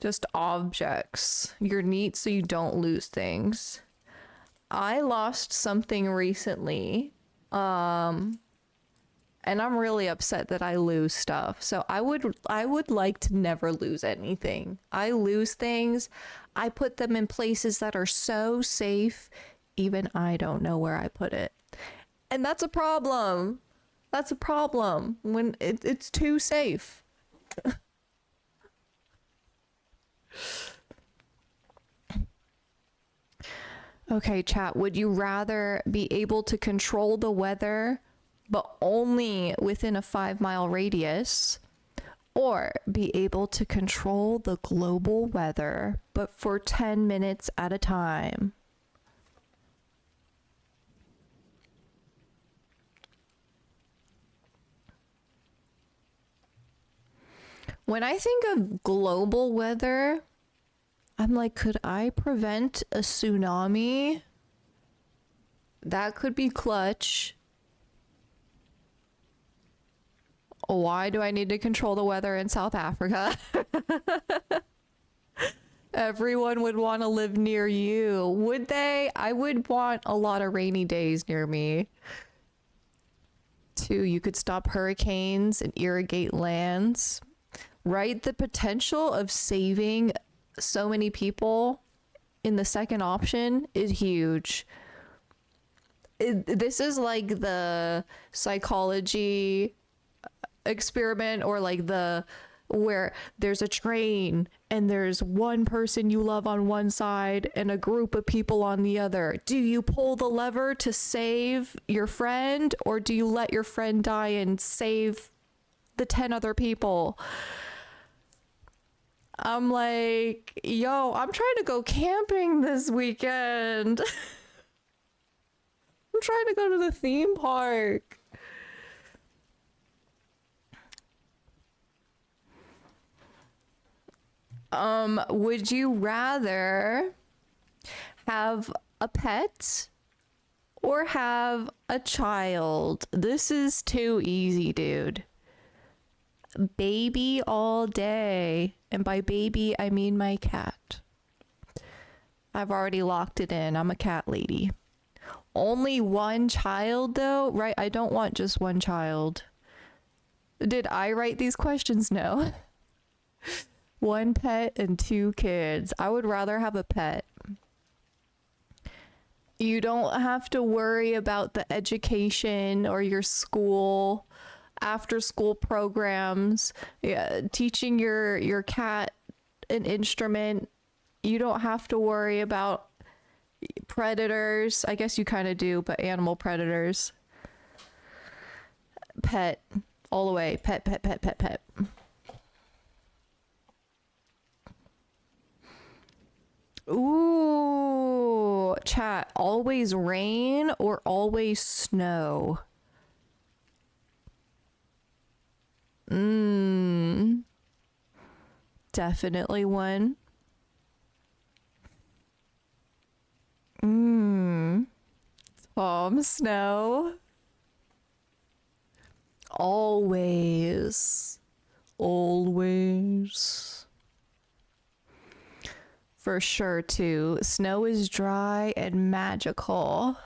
Just objects. You're neat so you don't lose things. I lost something recently. And I'm really upset that I lose stuff. So I would like to never lose anything. I lose things. I put them in places that are so safe, even I don't know where I put it. And that's a problem. That's a problem when it's too safe. Okay, chat. Would you rather be able to control the weather, but only within a 5-mile radius, or be able to control the global weather, but for 10 minutes at a time? When I think of global weather, I'm like, could I prevent a tsunami? That could be clutch. Why do I need to control the weather in South Africa? Everyone would want to live near you. Would they? I would want a lot of rainy days near me. Two, you could stop hurricanes and irrigate lands. Right? The potential of saving so many people in the second option is huge. This is like the psychology experiment, or like the where there's a train and there's one person you love on one side and a group of people on the other. Do you pull the lever to save your friend, or do you let your friend die and save the 10 other people? I'm like, yo, I'm trying to go camping this weekend. I'm trying to go to the theme park. Would you rather have a pet or have a child? This is too easy, dude. Baby all day. And by baby, I mean my cat. I've already locked it in. I'm a cat lady. Only one child, though, right? I don't want just one child. Did I write these questions? No. One pet and 2 kids. I would rather have a pet. You don't have to worry about the education or your school, after school programs, teaching your cat an instrument. You don't have to worry about predators. I guess you kind of do, but animal predators. Pet. All the way. Pet, pet, pet, pet, pet. Ooh, chat. Always rain or always snow? Definitely one. Tom Snow. Always. Always. For sure, too. Snow is dry and magical.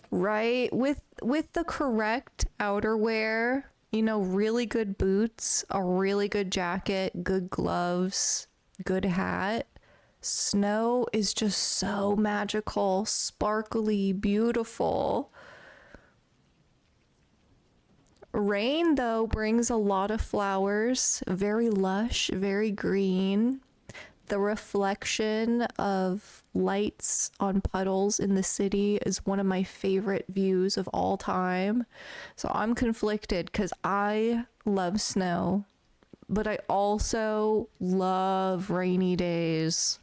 Right? With the correct outerwear, you know, really good boots, a really good jacket, good gloves, good hat. Snow is just so magical, sparkly, beautiful. Rain, though, brings a lot of flowers, very lush, very green. The reflection of lights on puddles in the city is one of my favorite views of all time. So I'm conflicted because I love snow, but I also love rainy days.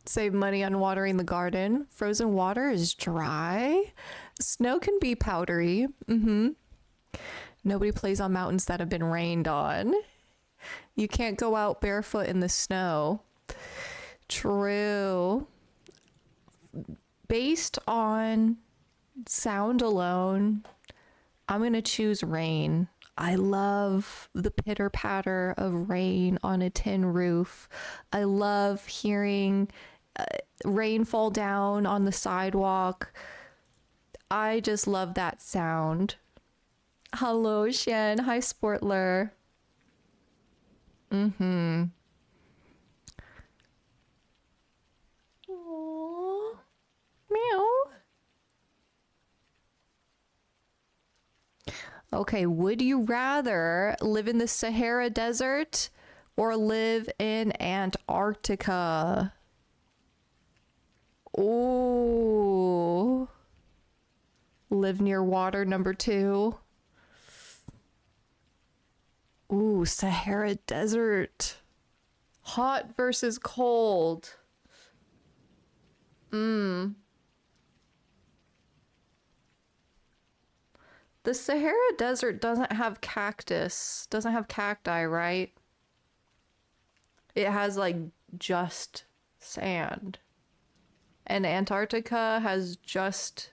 Save money on watering the garden. Frozen water is dry. Snow can be powdery. Nobody plays on mountains that have been rained on. You can't go out barefoot in the snow. True. Based on sound alone, I'm going to choose rain. I love the pitter patter of rain on a tin roof. I love hearing rain fall down on the sidewalk. I just love that sound. Hello, Shen. Hi, Sportler. Aww. Meow. Okay, would you rather live in the Sahara Desert or live in Antarctica? Ooh. Live near water, number 2. Ooh, Sahara Desert. Hot versus cold. The The Sahara Desert doesn't have cactus, doesn't have cacti, right? It has like just sand. And Antarctica has just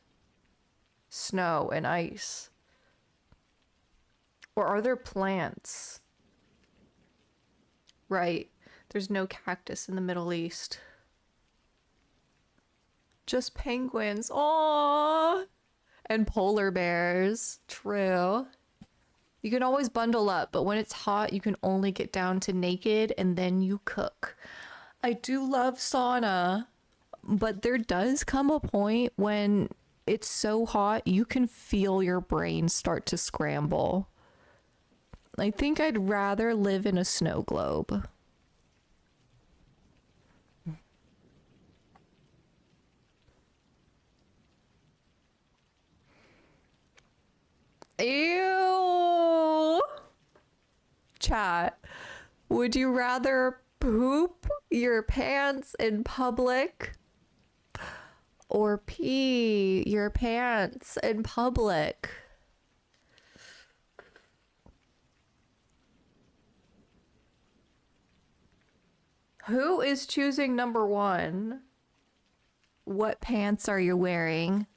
snow and ice. Or are there plants? Right. There's no cactus in the Middle East. Just penguins. Aww. And polar bears. True. You can always bundle up, but when it's hot, you can only get down to naked and then you cook. I do love sauna, but there does come a point when it's so hot you can feel your brain start to scramble. I think I'd rather live in a snow globe. Ew. Chat. Would you rather poop your pants in public or pee your pants in public? Who is choosing number one? What pants are you wearing?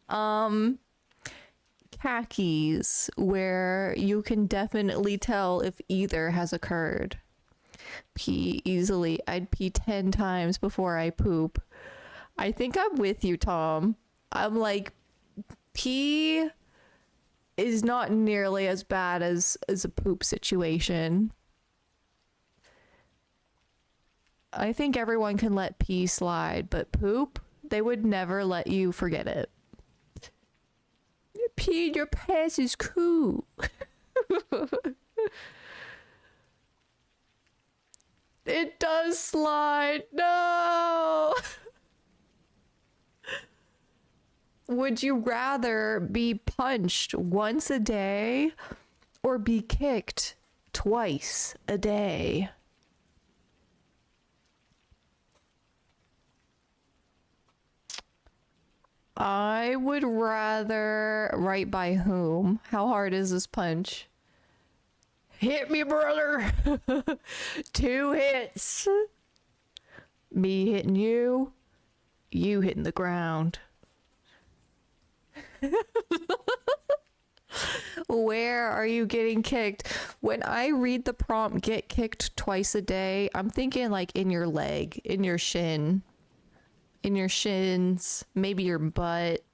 Khakis, where you can definitely tell if either has occurred. Pee easily. I'd pee 10 times before I poop. I think I'm with you, Tom. I'm like, pee is not nearly as bad as a poop situation. I think everyone can let pee slide, but poop, they would never let you forget it. Pee in your pants is cool. It does slide. No. Would you rather be punched once a day or be kicked twice a day? I would rather right by whom? How hard is this punch? Hit me, brother. 2 hits. Me hitting you, you hitting the ground. Where are you getting kicked? When I read the prompt, get kicked twice a day, I'm thinking like in your leg, in your shin. In your shins, maybe your butt.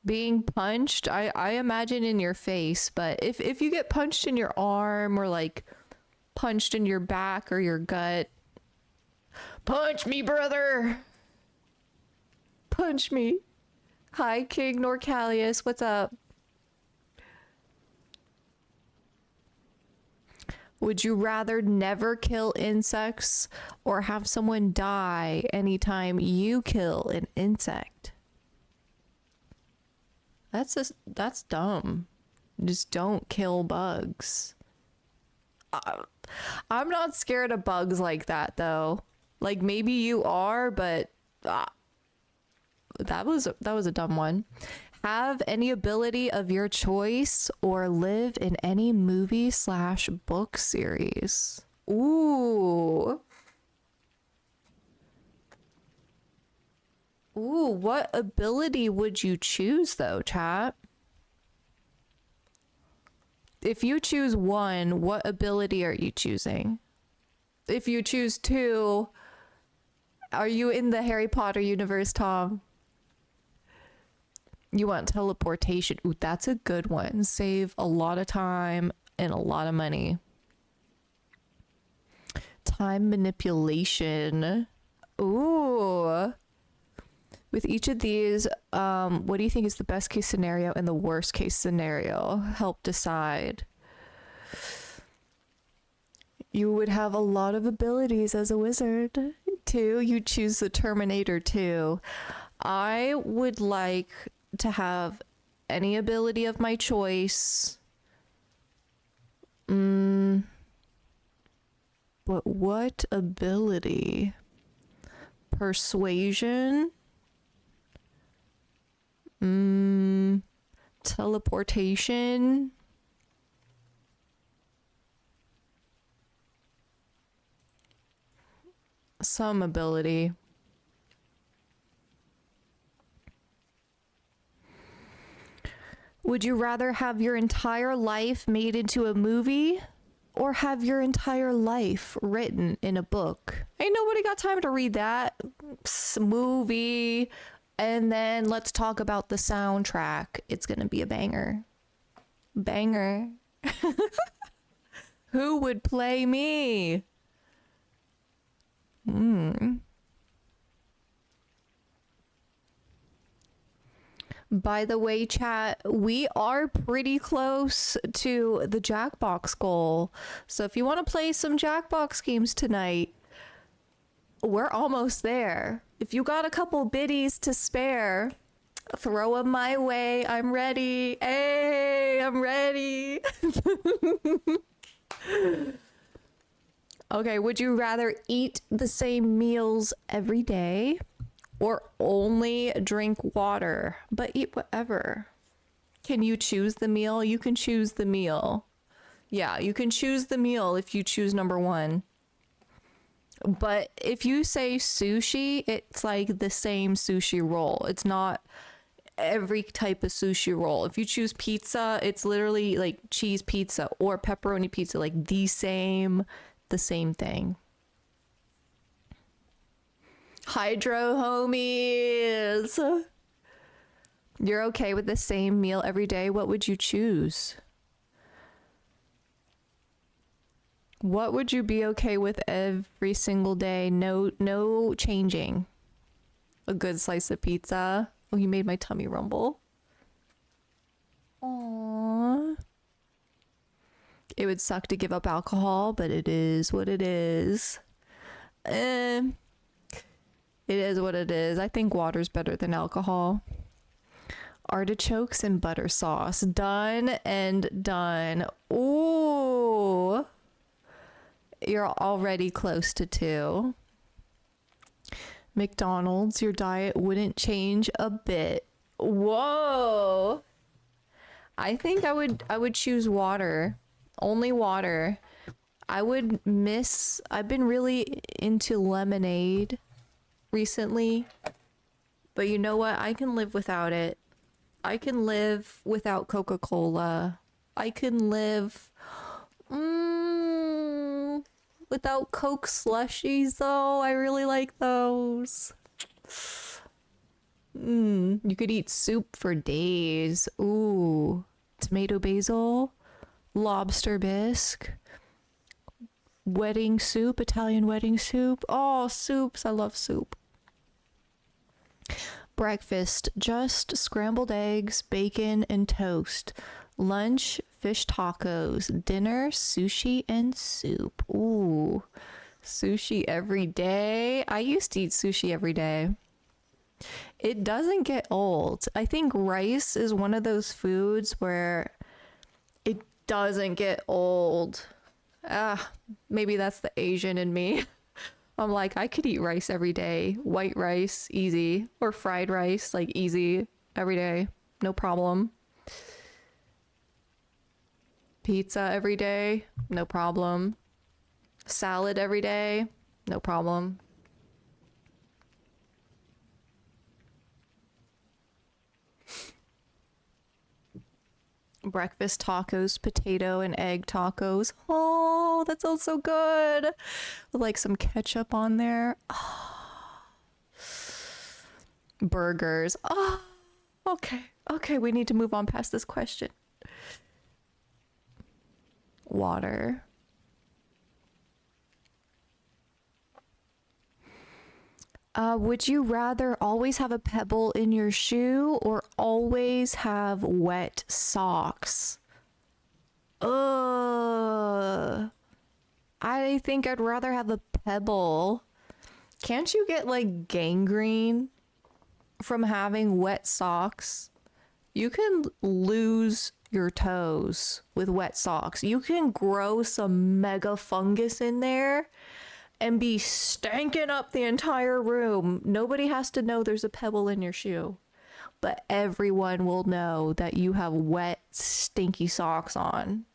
Being punched, I imagine in your face, but if you get punched in your arm or like punched in your back or your gut, punch me, brother. Punch me. Hi, King Norcalius, what's up? Would you rather never kill insects or have someone die anytime you kill an insect? That's dumb. Just don't kill bugs. I'm not scared of bugs like that though. Like maybe you are, but that was a dumb one. Have any ability of your choice or live in any movie/book series. Ooh. Ooh, what ability would you choose though, chat? If you choose one, what ability are you choosing? If you choose 2, are you in the Harry Potter universe, Tom? You want teleportation. Ooh, that's a good one. Save a lot of time and a lot of money. Time manipulation. Ooh. With each of these, what do you think is the best case scenario and the worst case scenario? Help decide. You would have a lot of abilities as a wizard. 2, you choose the Terminator 2. I would like to have any ability of my choice. But what ability? Persuasion? Teleportation. Some ability. Would you rather have your entire life made into a movie or have your entire life written in a book? Ain't nobody got time to read that. Movie. And then let's talk about the soundtrack. It's gonna be a banger. Banger. Who would play me? By the way, chat, we are pretty close to the Jackbox goal. So if you want to play some Jackbox games tonight, we're almost there. If you got a couple biddies to spare, throw them my way. I'm ready. Hey, I'm ready. Okay, would you rather eat the same meals every day or only drink water but eat whatever? Can you choose the meal? You can choose the meal. Yeah, you can choose the meal if you choose number one. But if you say sushi, it's like the same sushi roll. It's not every type of sushi roll. If you choose pizza, it's literally like cheese pizza or pepperoni pizza, like the same thing. Hydro homies. You're okay with the same meal every day. What would you choose? What would you be okay with every single day? No changing. A good slice of pizza. Oh, you made my tummy rumble. Aww. It would suck to give up alcohol, but it is what it is. It is what it is. I think water's better than alcohol. Artichokes and butter sauce. Done and done. Ooh. You're already close to 2. McDonald's, your diet wouldn't change a bit. Whoa. I think I would choose water. Only water. I've been really into lemonade recently. But you know what? I can live without it. I can live without Coca-Cola. I can live without Coke slushies though. I really like those. You could eat soup for days. Ooh. Tomato basil, lobster bisque, wedding soup, Italian wedding soup. Oh, soups. I love soup. Breakfast, just scrambled eggs, bacon, and toast. Lunch, fish tacos. Dinner, sushi and soup. Ooh, sushi every day. I used to eat sushi every day. It doesn't get old. I think rice is one of those foods where it doesn't get old. Maybe that's the Asian in me. I'm like, I could eat rice every day. White rice, easy. Or fried rice, like easy every day. No problem. Pizza every day, no problem. Salad every day, no problem. Breakfast tacos, potato and egg tacos. Oh, that sounds so good. With like some ketchup on there. Oh. Burgers. Oh, okay, we need to move on past this question. Water. Would you rather always have a pebble in your shoe or always have wet socks? I think I'd rather have a pebble. Can't you get like gangrene from having wet socks? You can lose your toes with wet socks. You can grow some mega fungus in there and be stanking up the entire room. Nobody has to know there's a pebble in your shoe. but everyone will know that you have wet, stinky socks on.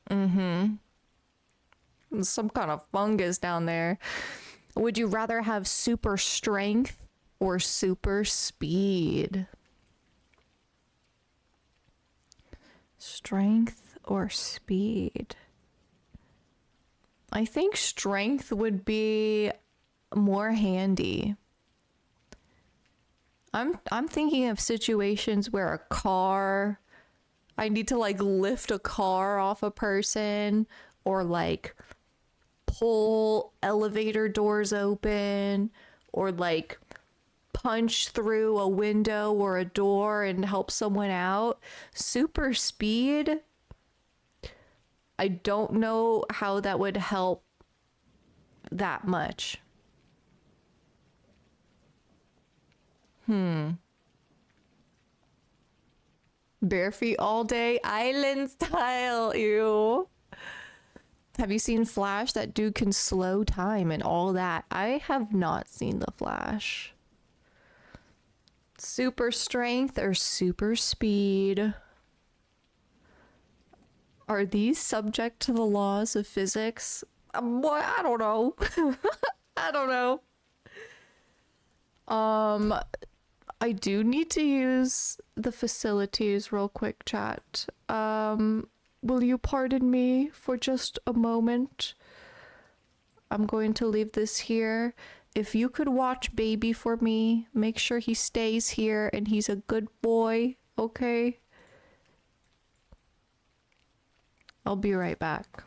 Some kind of fungus down there. Would you rather have super strength or super speed? Strength or speed? I think strength would be more handy. I'm thinking of situations where I need to like lift a car off a person, or like pull elevator doors open, or like punch through a window or a door and help someone out. Super speed, I don't know how that would help that much. Bare feet all day, island style. Ew. Have you seen Flash? That dude can slow time and all that. I have not seen The Flash. Super strength or super speed? Are these subject to the laws of physics? What? I don't know. I don't know. I do need to use the facilities real quick, chat. Will you pardon me for just a moment? I'm going to leave this here. If you could watch baby for me, make sure he stays here and he's a good boy, okay? I'll be right back.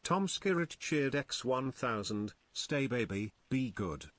Tom Skerritt cheered X1000, stay baby, be good.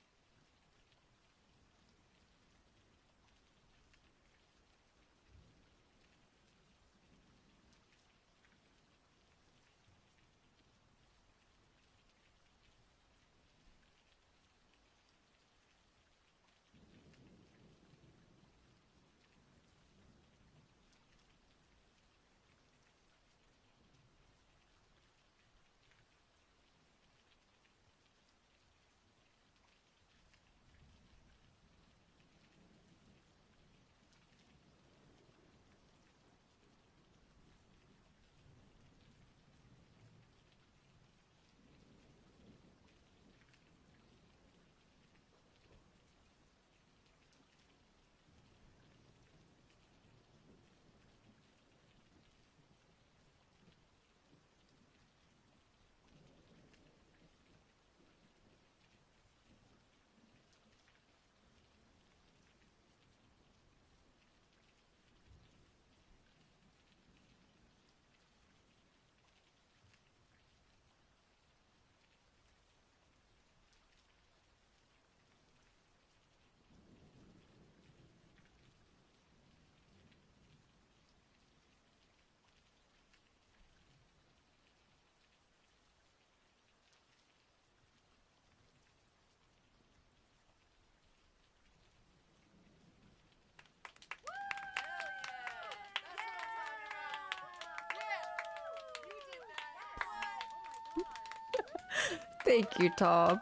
Thank you, Tom.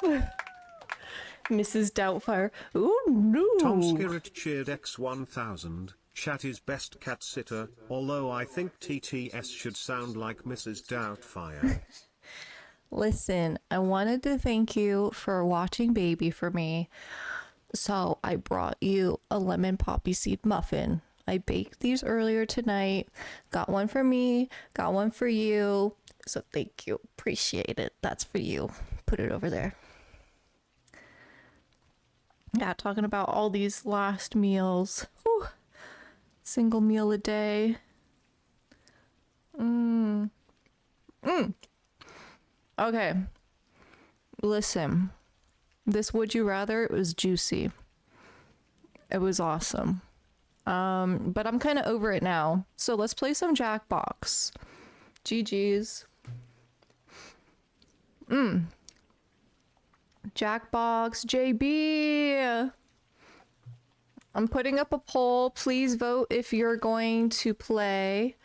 Mrs. Doubtfire. Ooh, no. Tom Skerritt cheered X1000, chat is best cat sitter, although I think TTS should sound like Mrs. Doubtfire. Listen, I wanted to thank you for watching baby for me. So I brought you a lemon poppy seed muffin. I baked these earlier tonight. Got one for me, got one for you. So thank you. Appreciate it. That's for you. Put it over there. Yeah, talking about all these last meals. Whew. Single meal a day. Okay. Listen. This Would You Rather, it was juicy. It was awesome. But I'm kind of over it now. So let's play some Jackbox. GG's. Jackbox JB. I'm putting up a poll. Please vote if you're going to play.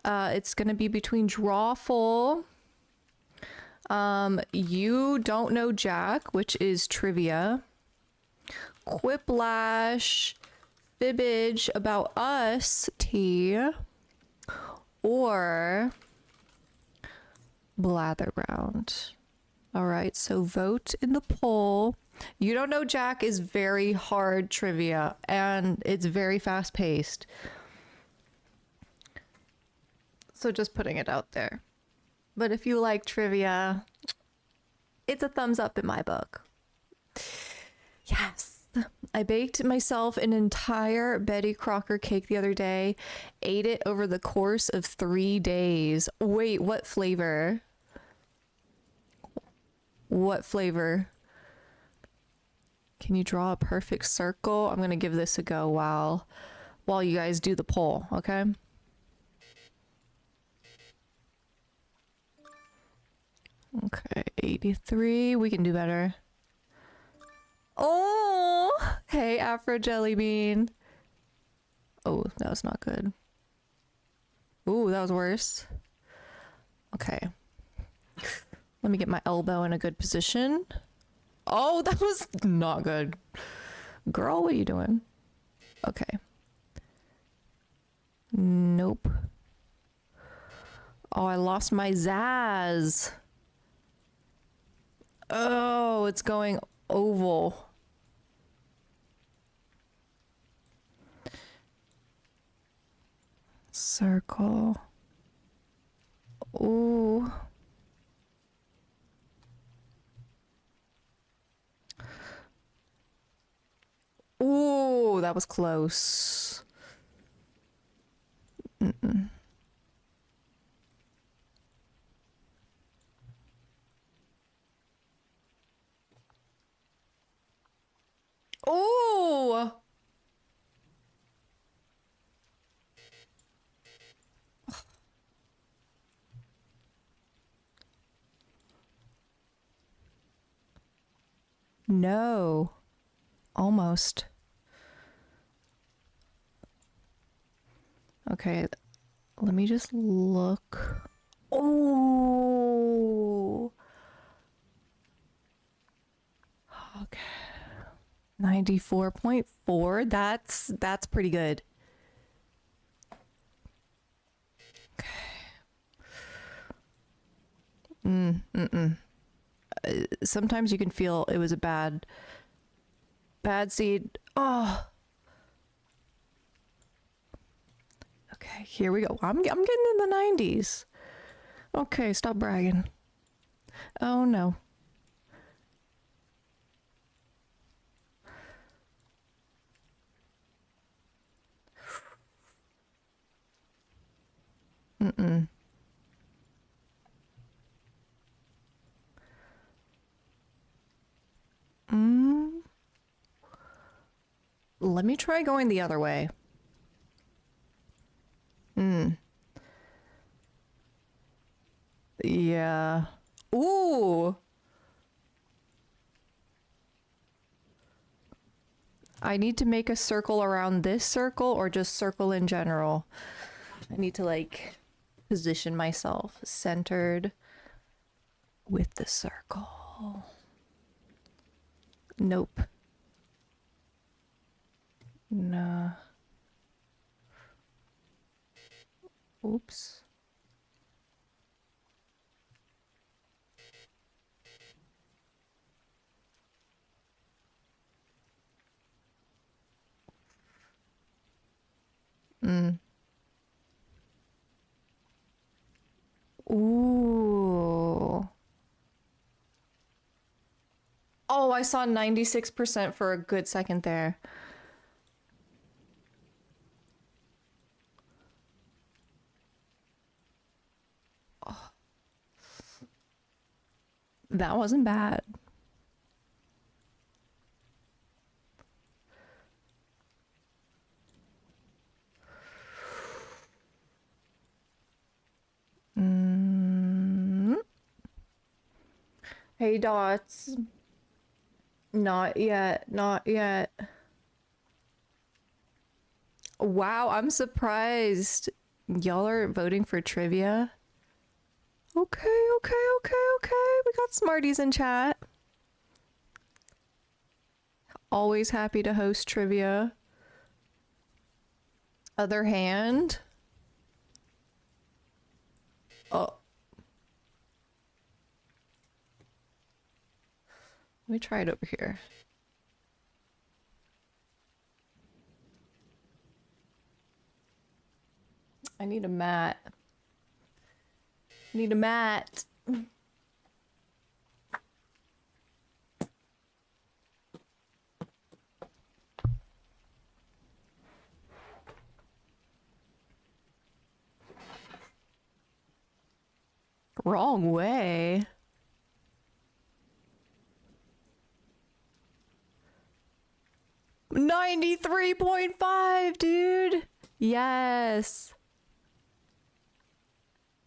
It's going to be between Drawful. You Don't Know Jack, which is trivia. Quiplash. Fibbage About Us, T. Or Blather Round. All right, so vote in the poll. You Don't Know Jack is very hard trivia, and it's very fast paced. So just putting it out there. But if you like trivia, it's a thumbs up in my book. Yes. I baked myself an entire Betty Crocker cake the other day. Ate it over the course of 3 days. Wait, what flavor? What flavor? Can you draw a perfect circle? I'm gonna give this a go while you guys do the poll, okay? Okay, 83. We can do better. Oh, hey, Afro Jelly Bean. Oh, that was not good. Ooh, that was worse. Okay. Let me get my elbow in a good position. Oh, that was not good. Girl, what are you doing? Okay. Nope. Oh, I lost my Zazz. Oh, it's going oval. Circle. Ooh. Ooh, that was close. Ooh. No. Almost. Okay, let me just look. Oh. Okay. 94.4. That's pretty good. Okay. Sometimes you can feel it was a bad seed. Oh. Okay, here we go. I'm getting in the 90s. Okay, stop bragging. Oh no. Let me try going the other way. Yeah. Ooh. I need to make a circle around this circle or just circle in general. I need to like position myself centered with the circle. Nope. Nah. Oops. Ooh. Oh, I saw 96% for a good second there. That wasn't bad. Hey, Dots. Not yet. Not yet. Wow, I'm surprised. Y'all are voting for trivia? Okay, okay, okay, okay. We got Smarties in chat. Always happy to host trivia. Other hand. Oh. Let me try it over here. I need a mat. Need a mat. Wrong way. $93.5, dude. Yes.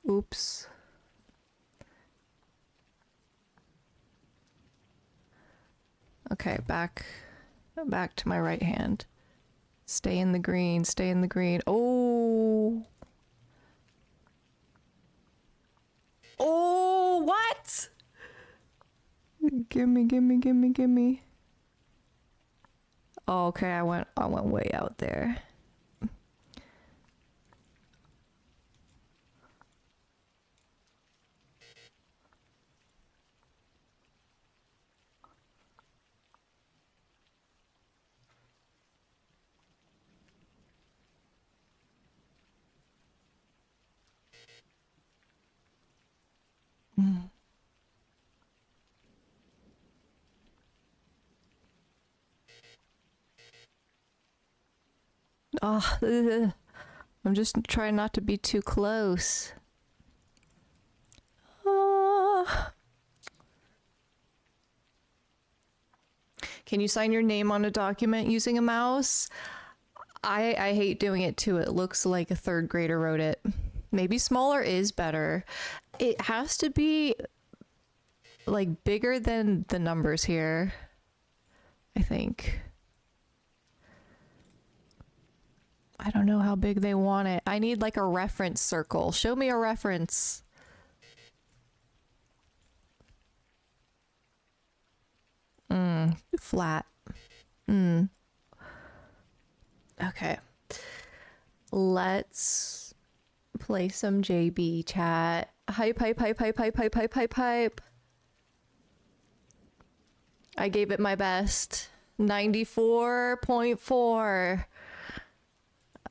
Oops. Okay, back to my right hand. Stay in the green, stay in the green. Oh. Oh, what? Gimme, gimme, gimme, gimme. Oh, okay, I went way out there. Oh, I'm just trying not to be too close. Can you sign your name on a document using a mouse? I hate doing it too. It looks like a third grader wrote it. Maybe smaller is better. It has to be like bigger than the numbers here, I think. I don't know how big they want it. I need like a reference circle. Show me a reference. Flat. Okay. Let's play some JB chat. Hype, hype, hype, hype, hype, hype, hype, hype, hype. I gave it my best. 94.4.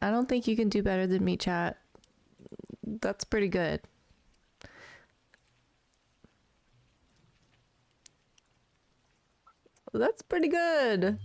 I don't think you can do better than me, chat. That's pretty good. That's pretty good.